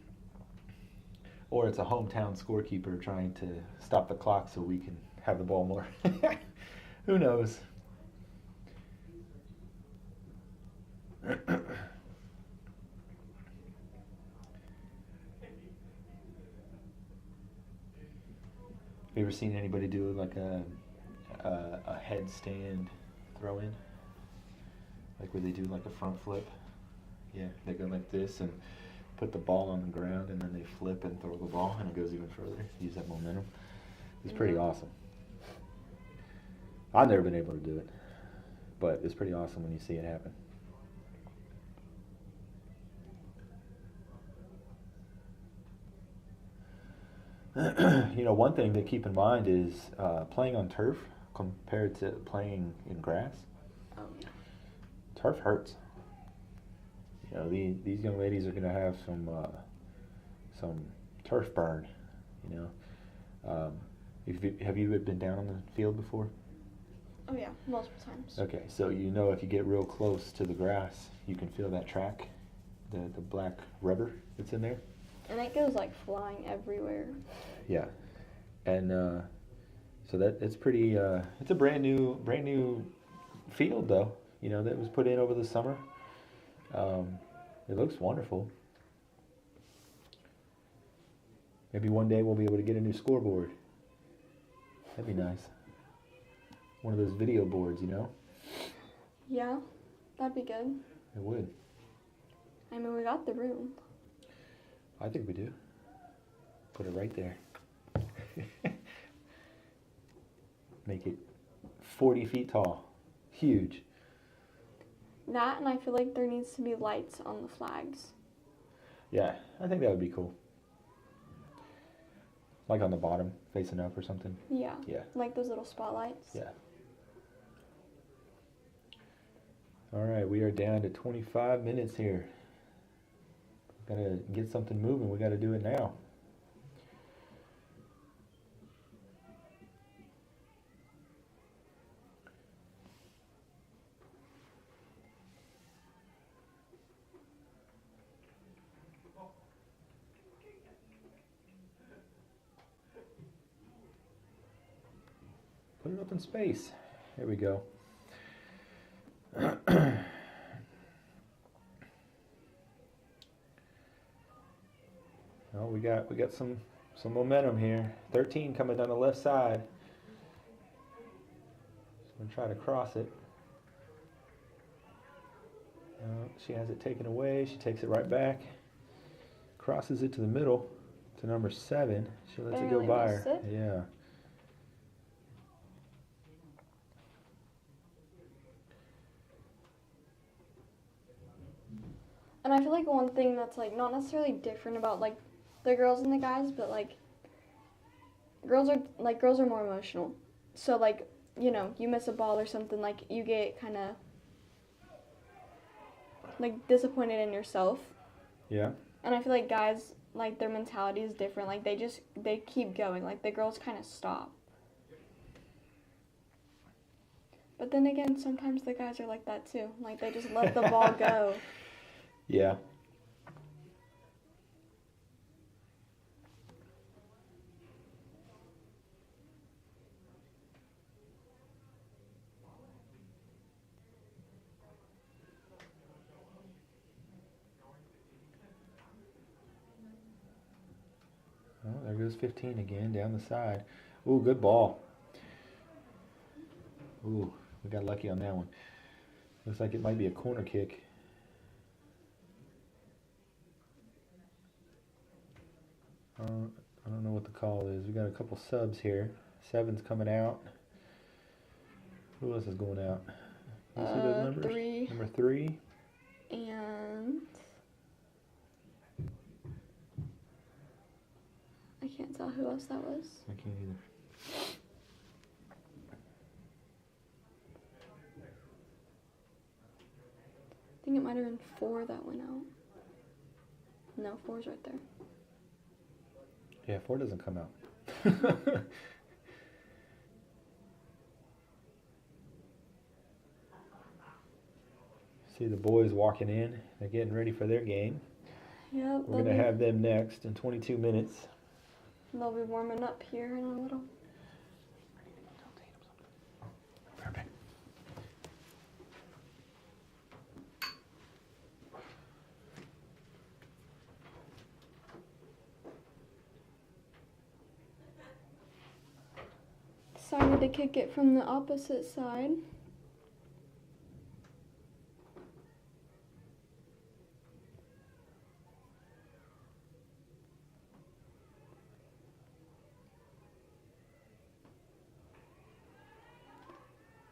Or it's a hometown scorekeeper trying to stop the clock so we can have the ball more. Who knows? Have you ever seen anybody do like a headstand throw in? Like where they do like a front flip? Yeah, they go like this and put the ball on the ground and then they flip and throw the ball and it goes even further. Use that momentum. It's pretty awesome. I've never been able to do it, but it's pretty awesome when you see it happen. One thing to keep in mind is playing on turf compared to playing in grass. Oh, yeah. Turf hurts. These young ladies are going to have some turf burn. Have you been down on the field before? Oh, yeah, multiple times. Okay, so if you get real close to the grass, you can feel that track the black rubber that's in there. And it goes like flying everywhere. Yeah, and so that it's pretty. It's a brand new field though. You know, that was put in over the summer. It looks wonderful. Maybe one day we'll be able to get a new scoreboard. That'd be nice. One of those video boards, you know? Yeah, that'd be good. It would. I mean, we got the room. I think we do. Put it right there. Make it 40 feet tall. Huge. That, and I feel like there needs to be lights on the flags. Yeah, I think that would be cool. Like on the bottom, facing up or something. Yeah. Yeah. Like those little spotlights. Yeah. All right, we are down to 25 minutes here. Gotta get something moving. We gotta do it now. Put it up in space. There we go. Oh, we got some momentum here. 13 coming down the left side. Just gonna try to cross it. She has it taken away. She takes it right back. Crosses it to the middle to number 7. She lets it go Barely by missed her. it. Yeah. And I feel like one thing that's like not necessarily different about like the girls and the guys, but like girls are more emotional. So like, you know, you miss a ball or something, like you get kind of like disappointed in yourself. Yeah. And I feel like guys, like their mentality is different. Like they keep going. Like the girls kind of stop. But then again, sometimes the guys are like that too. Like they just let the ball go. Yeah. Oh, there goes 15 again down the side. Ooh, good ball. Ooh, we got lucky on that one. Looks like it might be a corner kick. I don't know what the call is. We got a couple subs here. 7's coming out. Who else is going out? You see those numbers? 3. Number 3. And I can't tell who else that was. I can't either. I think it might have been 4 that went out. No, 4's right there. Yeah, 4 doesn't come out. See the boys walking in. They're getting ready for their game. Yep. We're going to have them next in 22 minutes. They'll be warming up here in a little. Perfect. Decided to kick it from the opposite side.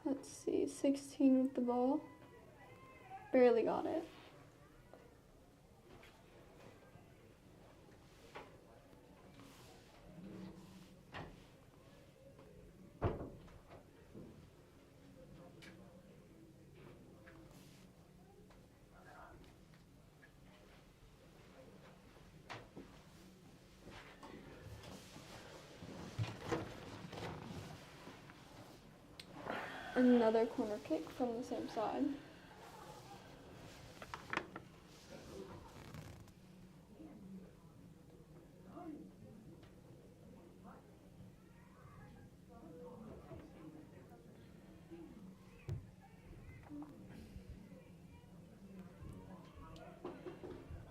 Let's see, 16 with the ball. Barely got it. Another corner kick from the same side.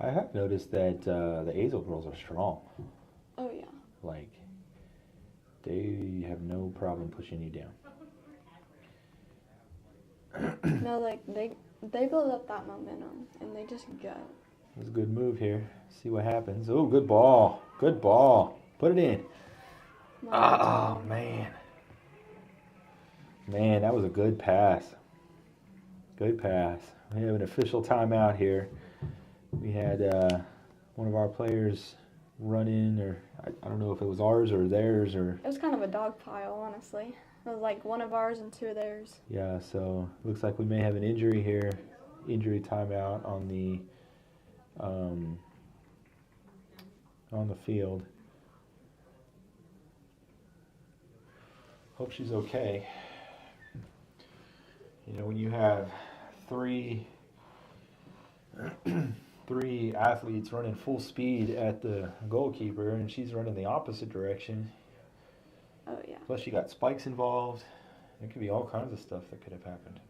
I have noticed that the Azle girls are strong. Oh yeah. Like, they have no problem pushing you down. No, like they build up that momentum and they just go. It was a good move here. See what happens. Oh, good ball. Good ball. Put it in. Oh, man. Man, that was a good pass. Good pass. We have an official timeout here. We had one of our players run in, or I don't know if it was ours or theirs, or... It was kind of a dog pile, honestly. It was like one of ours and two of theirs. Yeah, so looks like we may have an injury here. Injury timeout on the field. Hope she's okay. You know, when you have three athletes running full speed at the goalkeeper and she's running the opposite direction. Oh yeah. Plus you got spikes involved. There could be all kinds of stuff that could have happened.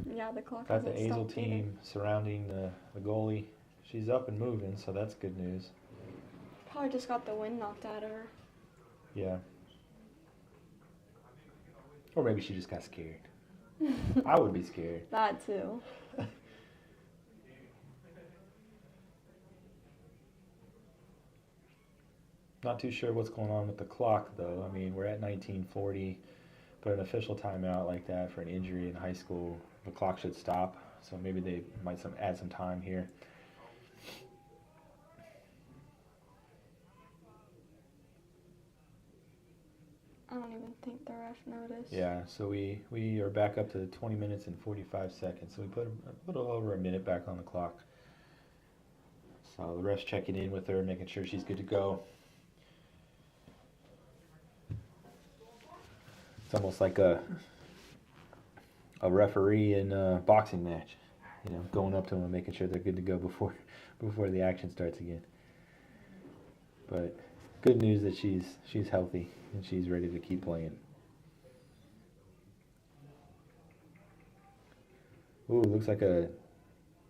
Yeah, the clock Got the hasn't Azle stopped team surrounding the goalie. She's up and moving, so that's good news. Probably just got the wind knocked out of her. Yeah. Or maybe she just got scared. I would be scared. That too. Not too sure what's going on with the clock, though. I mean, we're at 1940, but an official timeout like that for an injury in high school, the clock should stop. So maybe they might add some time here. I don't even think the ref noticed. Yeah, so we are back up to 20 minutes and 45 seconds. So we put a little over a minute back on the clock. So the ref's checking in with her, making sure she's good to go. It's almost like a referee in a boxing match, you know, going up to them and making sure they're good to go before the action starts again. But good news that she's healthy and she's ready to keep playing. Ooh, looks like a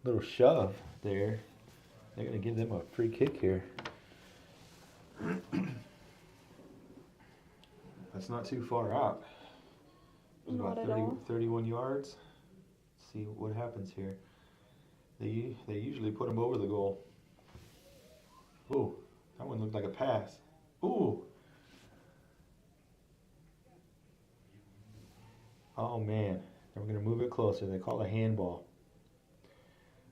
little shove there. They're going to give them a free kick here. That's not too far out. It's about 31 yards. Let's see what happens here. They usually put them over the goal. Ooh, that one looked like a pass. Ooh. Oh man, we're going to move it closer. They call it a handball.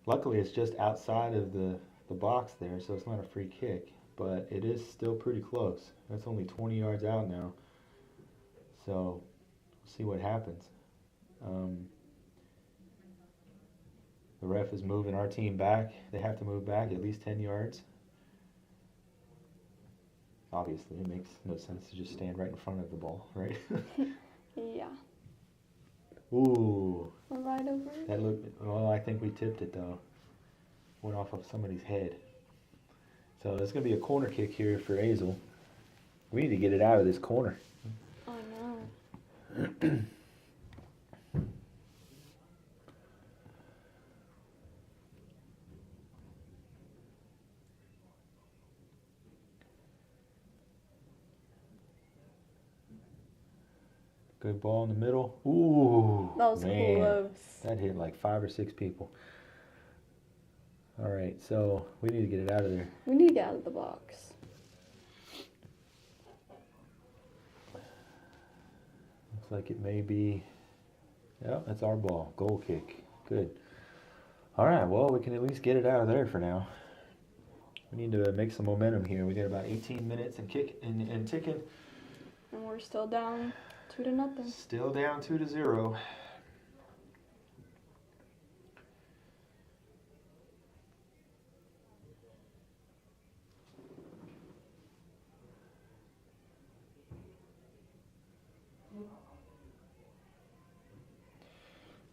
Luckily, it's just outside of the box there, so it's not a free kick. But it is still pretty close. That's only 20 yards out now. So, we'll see what happens. The ref is moving our team back. They have to move back at least 10 yards. Obviously, it makes no sense to just stand right in front of the ball, right? Yeah. Ooh. Right over it. That looked, well, I think we tipped it though. Went off of somebody's head. So there's going to be a corner kick here for Azle. We need to get it out of this corner. I know. Good ball in the middle. Ooh, That was man. close. That hit like 5 or 6 people. All right, so we need to get it out of there. We need to get out of the box. Looks like it may be, yeah, that's our ball. Goal kick. Good. All right, well, we can at least get it out of there for now. We need to make some momentum here. We got about 18 minutes and ticking. And we're still down 2-0. Still down 2-0.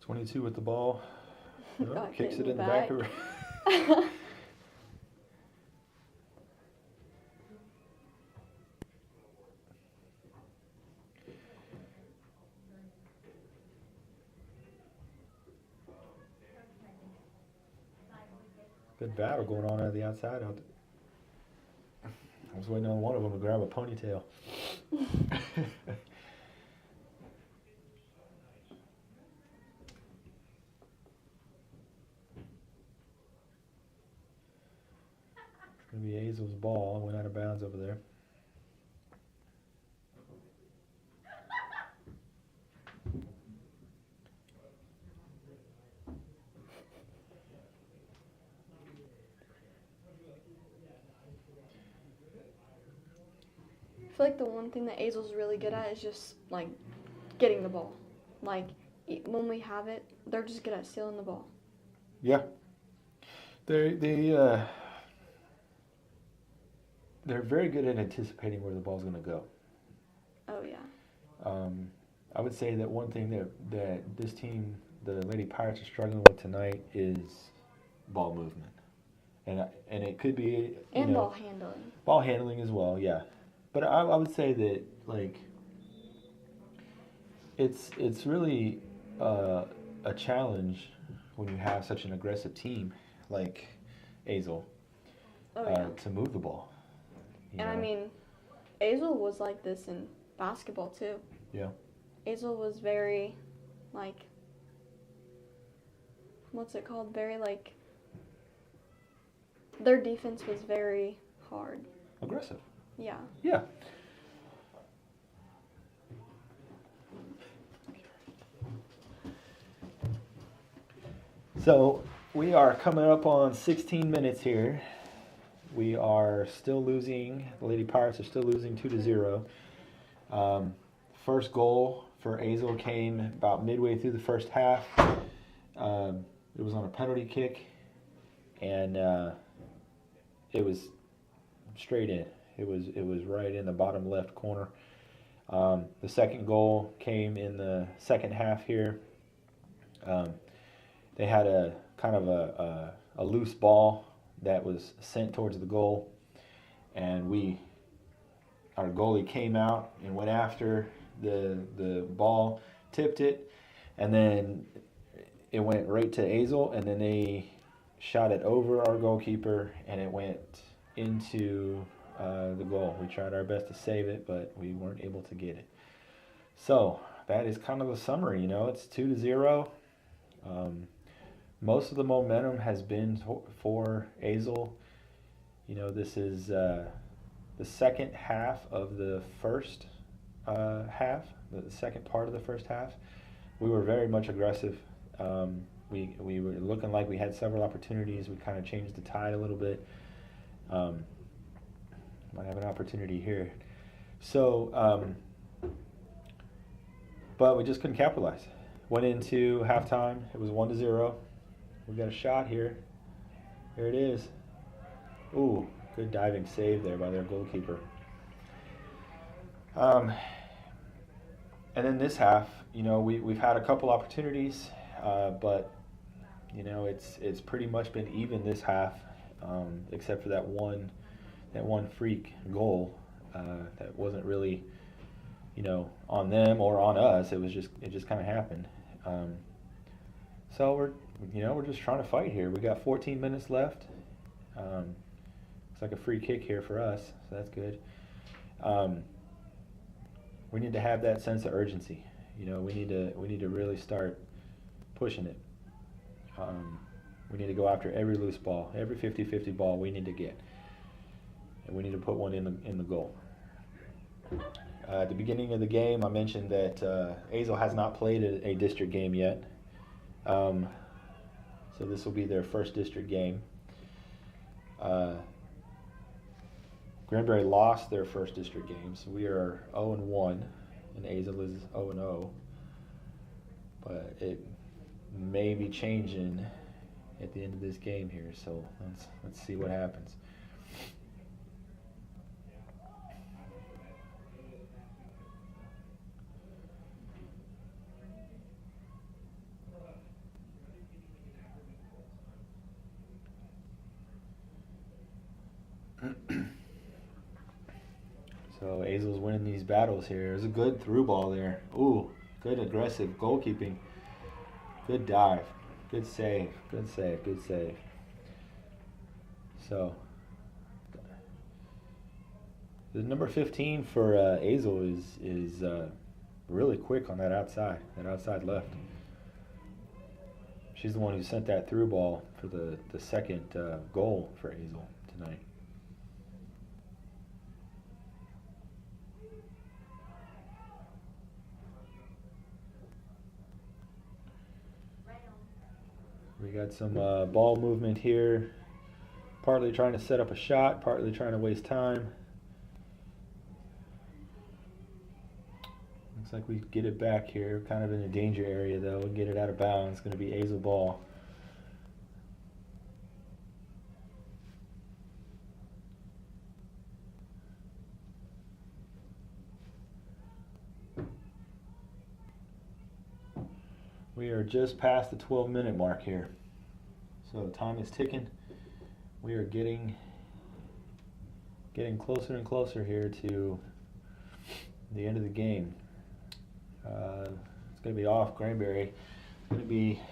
.22 with the ball. Oh, kicks it in the back of her. Good battle going on the outside. I was waiting on one of them to grab a ponytail. It's going to be Azle's ball. Went out of bounds over there. I feel like the one thing that Azle's really good at is just like getting the ball. Like when we have it, they're just good at stealing the ball. Yeah, they're very good at anticipating where the ball's going to go. Oh yeah. I would say that one thing that this team, the Lady Pirates, are struggling with tonight is ball movement, and it could be ball handling. Ball handling as well, yeah. But I would say that like it's really a challenge when you have such an aggressive team like Azle to move the ball. And I mean, Azle was like this in basketball too. Yeah. Azle was very, like, what's it called? Very, like, their defense was very hard. Aggressive. Yeah. Yeah. So we are coming up on 16 minutes here. We are still losing. The Lady Pirates are still losing 2-0. First goal for Azle came about midway through the first half. It was on a penalty kick, and it was straight in. It was right in the bottom left corner. The second goal came in the second half here. They had a kind of a loose ball that was sent towards the goal, and our goalie came out and went after the ball, tipped it, and then it went right to Azle, and then they shot it over our goalkeeper, and it went into the goal. We tried our best to save it, but we weren't able to get it. So that is kind of the summary. It's 2-0. Most of the momentum has been for Azle. This is the second half of the first half, the second part of the first half. We were very much aggressive. We were looking like we had several opportunities. We kind of changed the tide a little bit. Might have an opportunity here. So, but we just couldn't capitalize. Went into halftime. It was 1-0. We got a shot here. Here it is. Ooh, good diving save there by their goalkeeper. And then this half, we've had a couple opportunities, but it's pretty much been even this half, except for that one freak goal that wasn't really, on them or on us. It just kind of happened. So we're just trying to fight here. We got 14 minutes left. Looks like a free kick here for us, so that's good. We need to have that sense of urgency. We need to really start pushing it. We need to go after every loose ball, every 50-50 ball we need to get, and we need to put one in the goal. At the beginning of the game, I mentioned that Azle has not played a district game yet. So this will be their first district game. Granbury lost their first district game, so we are 0-1, and Azle is 0-0. But it may be changing at the end of this game here, so let's see what happens. So Azle's winning these battles here. There's a good through ball there. Ooh, good aggressive goalkeeping. Good dive. Good save. Good save. Good save. So the number 15 for Azle is really quick on that outside left. She's the one who sent that through ball for the second goal for Azle tonight. We got some ball movement here, partly trying to set up a shot, partly trying to waste time. Looks like we get it back here, kind of in a danger area though, and get it out of bounds. It's going to be Azle ball. We are just past the 12-minute mark here. So time is ticking. We are getting closer and closer here to the end of the game. It's going to be off Granbury. It's going to be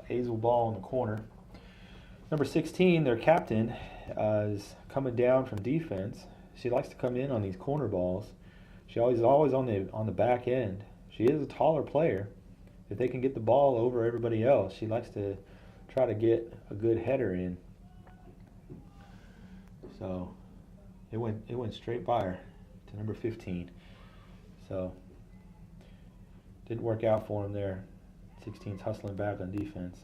Azle ball in the corner. Number 16, their captain, is coming down from defense. She likes to come in on these corner balls. She always on the back end. She is a taller player. If they can get the ball over everybody else, she likes to try to get a good header in. So it went straight by her to number 15. So didn't work out for him there. 16's hustling back on defense.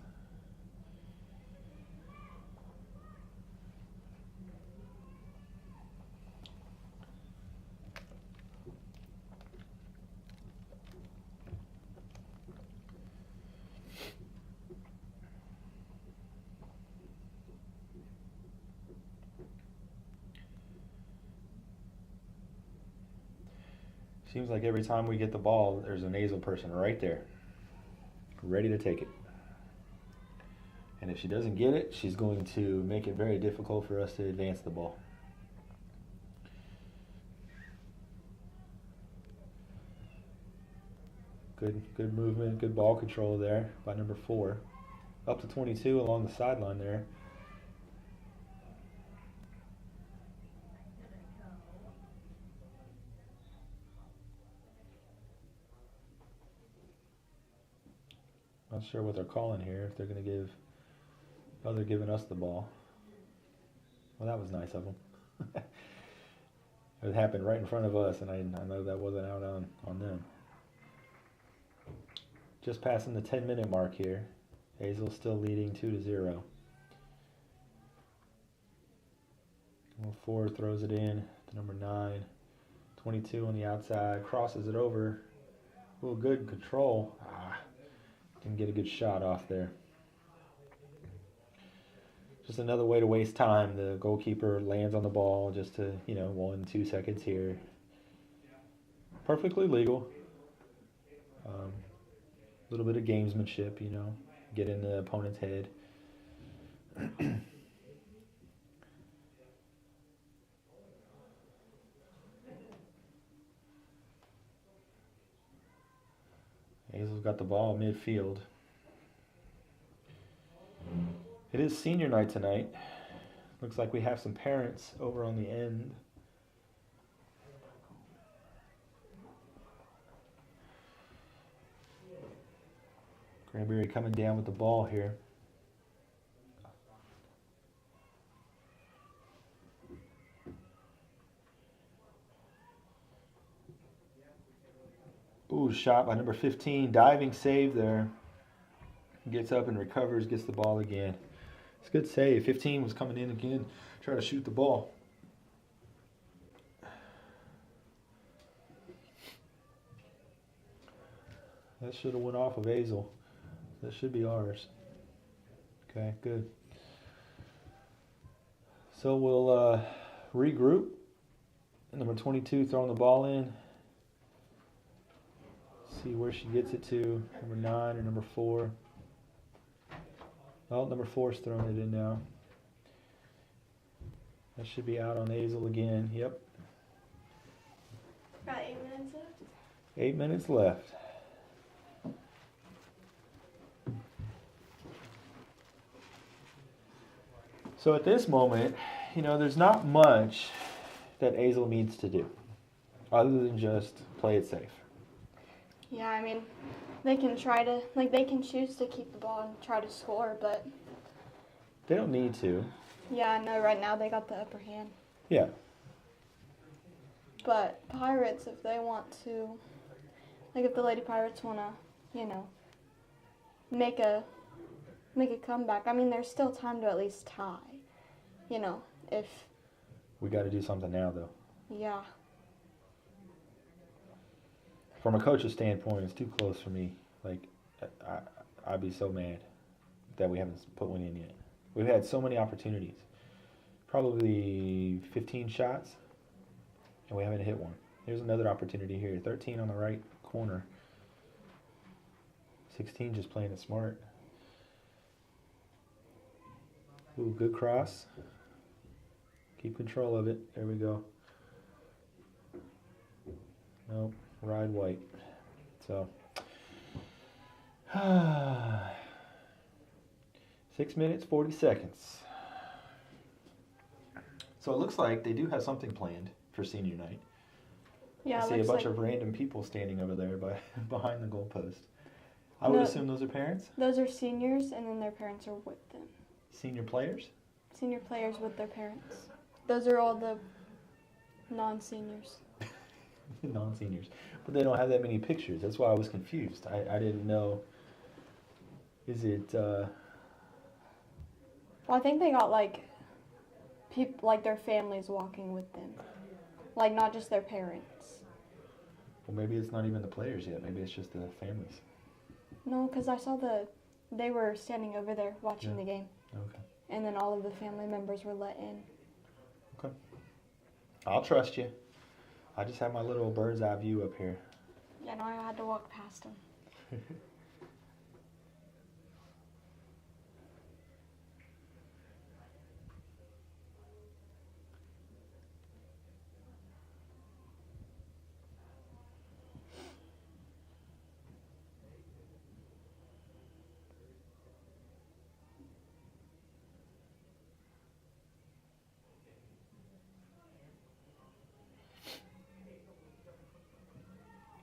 Seems like every time we get the ball, there's an Azle person right there, ready to take it. And if she doesn't get it, she's going to make it very difficult for us to advance the ball. Good movement, good ball control there by number 4. Up to 22 along the sideline there. Not sure what they're calling here. If they're going to give, oh, they're giving us the ball. Well, that was nice of them. It happened right in front of us, and I know that wasn't out on them. Just passing the 10-minute mark here. Azle still leading 2-0. Number 4 throws it in to number 9. 22 on the outside, crosses it over. Oh, good control. Didn't get a good shot off there. Just another way to waste time. The goalkeeper lands on the ball just to, 1-2 seconds here. Perfectly legal. A little bit of gamesmanship, get in the opponent's head. Azle's got the ball midfield. It is senior night tonight. Looks like we have some parents over on the end. Granbury coming down with the ball here. Ooh, shot by number 15. Diving save there. Gets up and recovers, gets the ball again. It's a good save. 15 was coming in again, trying to shoot the ball. That should have went off of Azle. That should be ours. Okay, good. So we'll regroup. Number 22 throwing the ball in. See where she gets it to. Number 9 or number 4. Oh, number 4's throwing it in now. That should be out on Azle again. Yep. Got 8 minutes left. 8 minutes left. So So at this moment, there's not much that Azle needs to do other than just play it safe. Yeah, I mean, they can they can choose to keep the ball and try to score, but They don't need to. yeah, I know right now they got the upper hand. Yeah. But Pirates, if they want to, if the Lady Pirates want to, make a comeback, I mean, there's still time to at least tie. If We got to do something now, though. yeah. From a coach's standpoint, it's too close for me. I'd be so mad that we haven't put one in yet. We've had so many opportunities. Probably 15 shots, and we haven't hit one. Here's another opportunity here. 13 on the right corner. 16 just playing it smart. Ooh, good cross. Keep control of it. There we go. Nope, ride white. So, 6 minutes, 40 seconds. So it looks like they do have something planned for senior night. Yeah, I see a bunch of random people standing over there behind the goalpost. I would assume those are parents? Those are seniors, and then their parents are with them. Senior players? Senior players with their parents. Those are all the non-seniors. Non-seniors. But they don't have that many pictures. That's why I was confused. I didn't know. Is it... Well, I think they got, people, their families walking with them. Not just their parents. Well, maybe it's not even the players yet. Maybe it's just the families. No, because I saw they were standing over there watching the game. Okay. And then all of the family members were let in. Okay. I'll trust you. I just have my little bird's eye view up here. Yeah, no, I had to walk past them.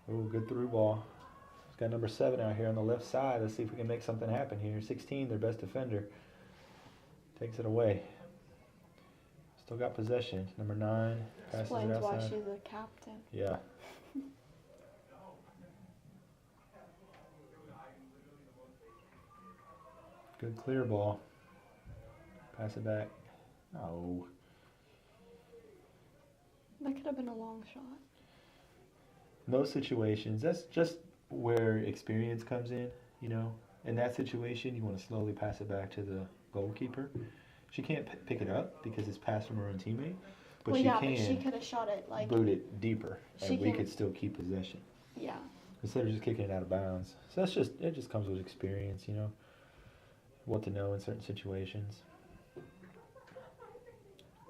Oh, good through ball. It's got number 7 out here on the left side. Let's see if we can make something happen here. 16, their best defender. Takes it away. Still got possession. Number 9 passes Explains it outside. why she's a captain. Yeah. Good clear ball. Pass it back. Oh. That could have been a long shot. In those situations, that's just where experience comes in, In that situation, you want to slowly pass it back to the goalkeeper. She can't pick it up because it's passed from her own teammate, but Well, she yeah, can but she could have shot it boot it deeper, and we can- could still keep possession Yeah. instead of just kicking it out of bounds. So it just comes with experience, what to know in certain situations.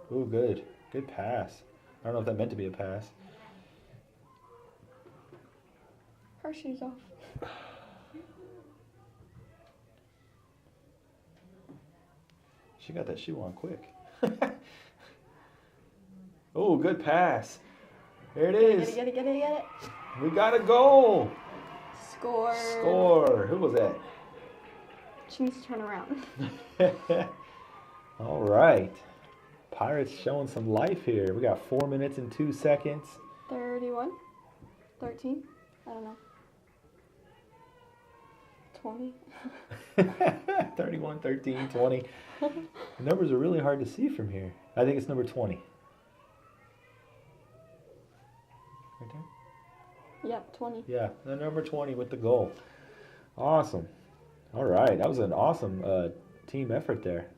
Ooh, good pass. I don't know if that meant to be a pass. Her shoes off. She got that shoe on quick. Oh, good pass. There it is. Get it. We got a goal. Score. Who was that? She needs to turn around. All right. Pirates showing some life here. We got 4 minutes and 2 seconds. 31? 13? I don't know. 20? 31, 13, 20. The numbers are really hard to see from here. I think it's number 20. Right there? Yep, 20. Yeah, the number 20 with the goal. Awesome. All right, that was an awesome team effort there.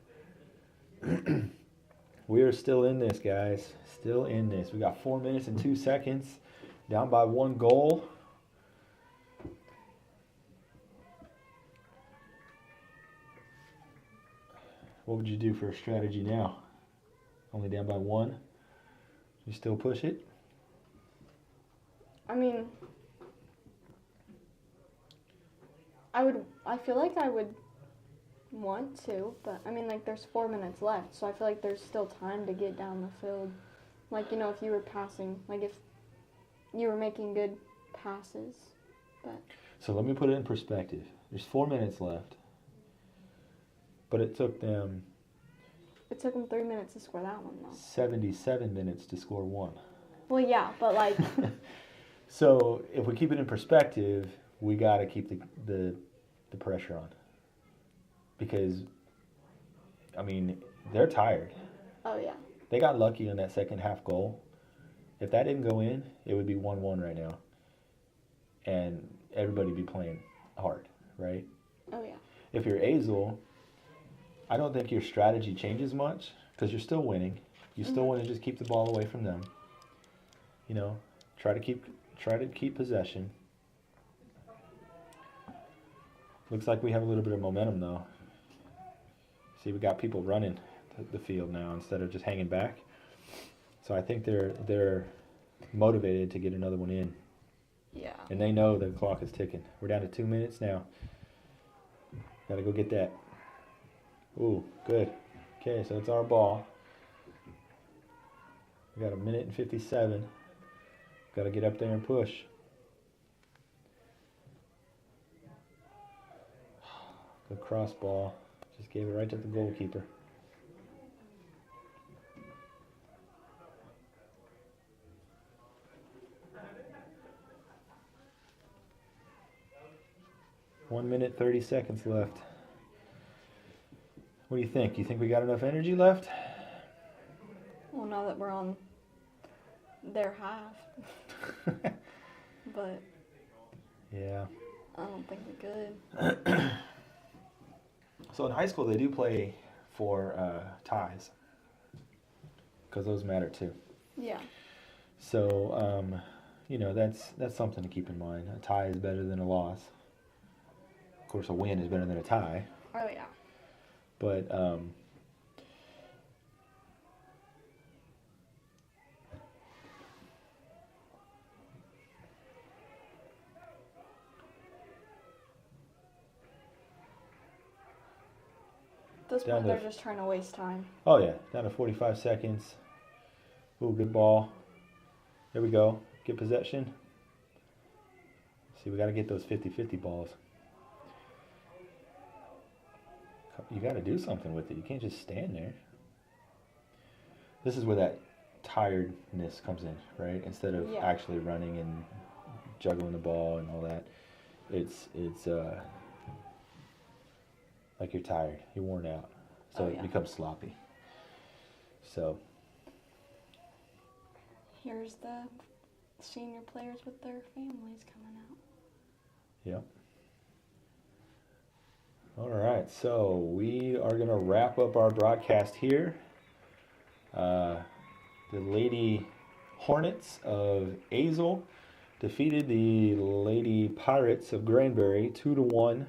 We are still in this, guys. Still in this. We got 4 minutes and 2 seconds. Down by 1 goal. What would you do for a strategy now? Only down by 1. You still push it? I mean, I feel like I would want to, but I mean, like, there's 4 minutes left, so I feel like there's still time to get down the field. Like, you know, if you were passing, like, if you were making good passes, but. So let me put it in perspective. There's 4 minutes left, but it took them. It took them 3 minutes to score that one, though. 77 minutes to score one. Well, yeah, but like. So if we keep it in perspective, we got to keep the pressure on. Because, I mean, they're tired. Oh, yeah. They got lucky on that second half goal. If that didn't go in, it would be 1-1 right now. And everybody would be playing hard, right? Oh, yeah. If you're Azle, I don't think your strategy changes much because you're still winning. You still want to just keep the ball away from them. You know, try to keep possession. Looks like we have a little bit of momentum though. See, we got people running the field now instead of just hanging back. So I think they're motivated to get another one in. Yeah. And they know the clock is ticking. We're down to 2 minutes now. Got to go get that. Ooh, good. Okay, so it's our ball. We got 1:57. Got to get up there and push. Good cross ball. Just gave it right to the goalkeeper. One minute, 30 seconds left. What do you think? You think we got enough energy left? Well, now that we're on their half. But. Yeah. I don't think we could. So in high school, they do play for ties. Because those matter too. Yeah. So, you know, that's something to keep in mind. A tie is better than a loss. Of course, a win is better than a tie. Oh, yeah. But At this point, they're just trying to waste time. Oh, yeah. Down to 45 seconds. Ooh, good ball. There we go. Get possession. See, we got to get those 50-50 balls. You got to do something with it. You can't just stand there. This is where that tiredness comes in, right? Instead of actually running and juggling the ball and all that, it's like you're tired, you're worn out, so it becomes sloppy. So here's the senior players with their families coming out. Yep. All right, so we are going to wrap up our broadcast here. The Lady Hornets of Azle defeated the Lady Pirates of Granbury 2-1.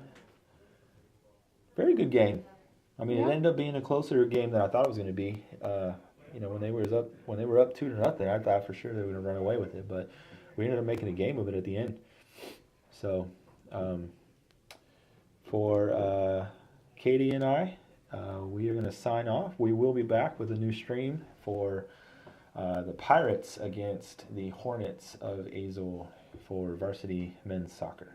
Very good game. I mean, it ended up being a closer game than I thought it was going to be. You know, when they were up 2-0, I thought for sure they would have run away with it, but we ended up making a game of it at the end. So, for Katie and I, we are going to sign off. We will be back with a new stream for the Pirates against the Hornets of Azle for varsity men's soccer.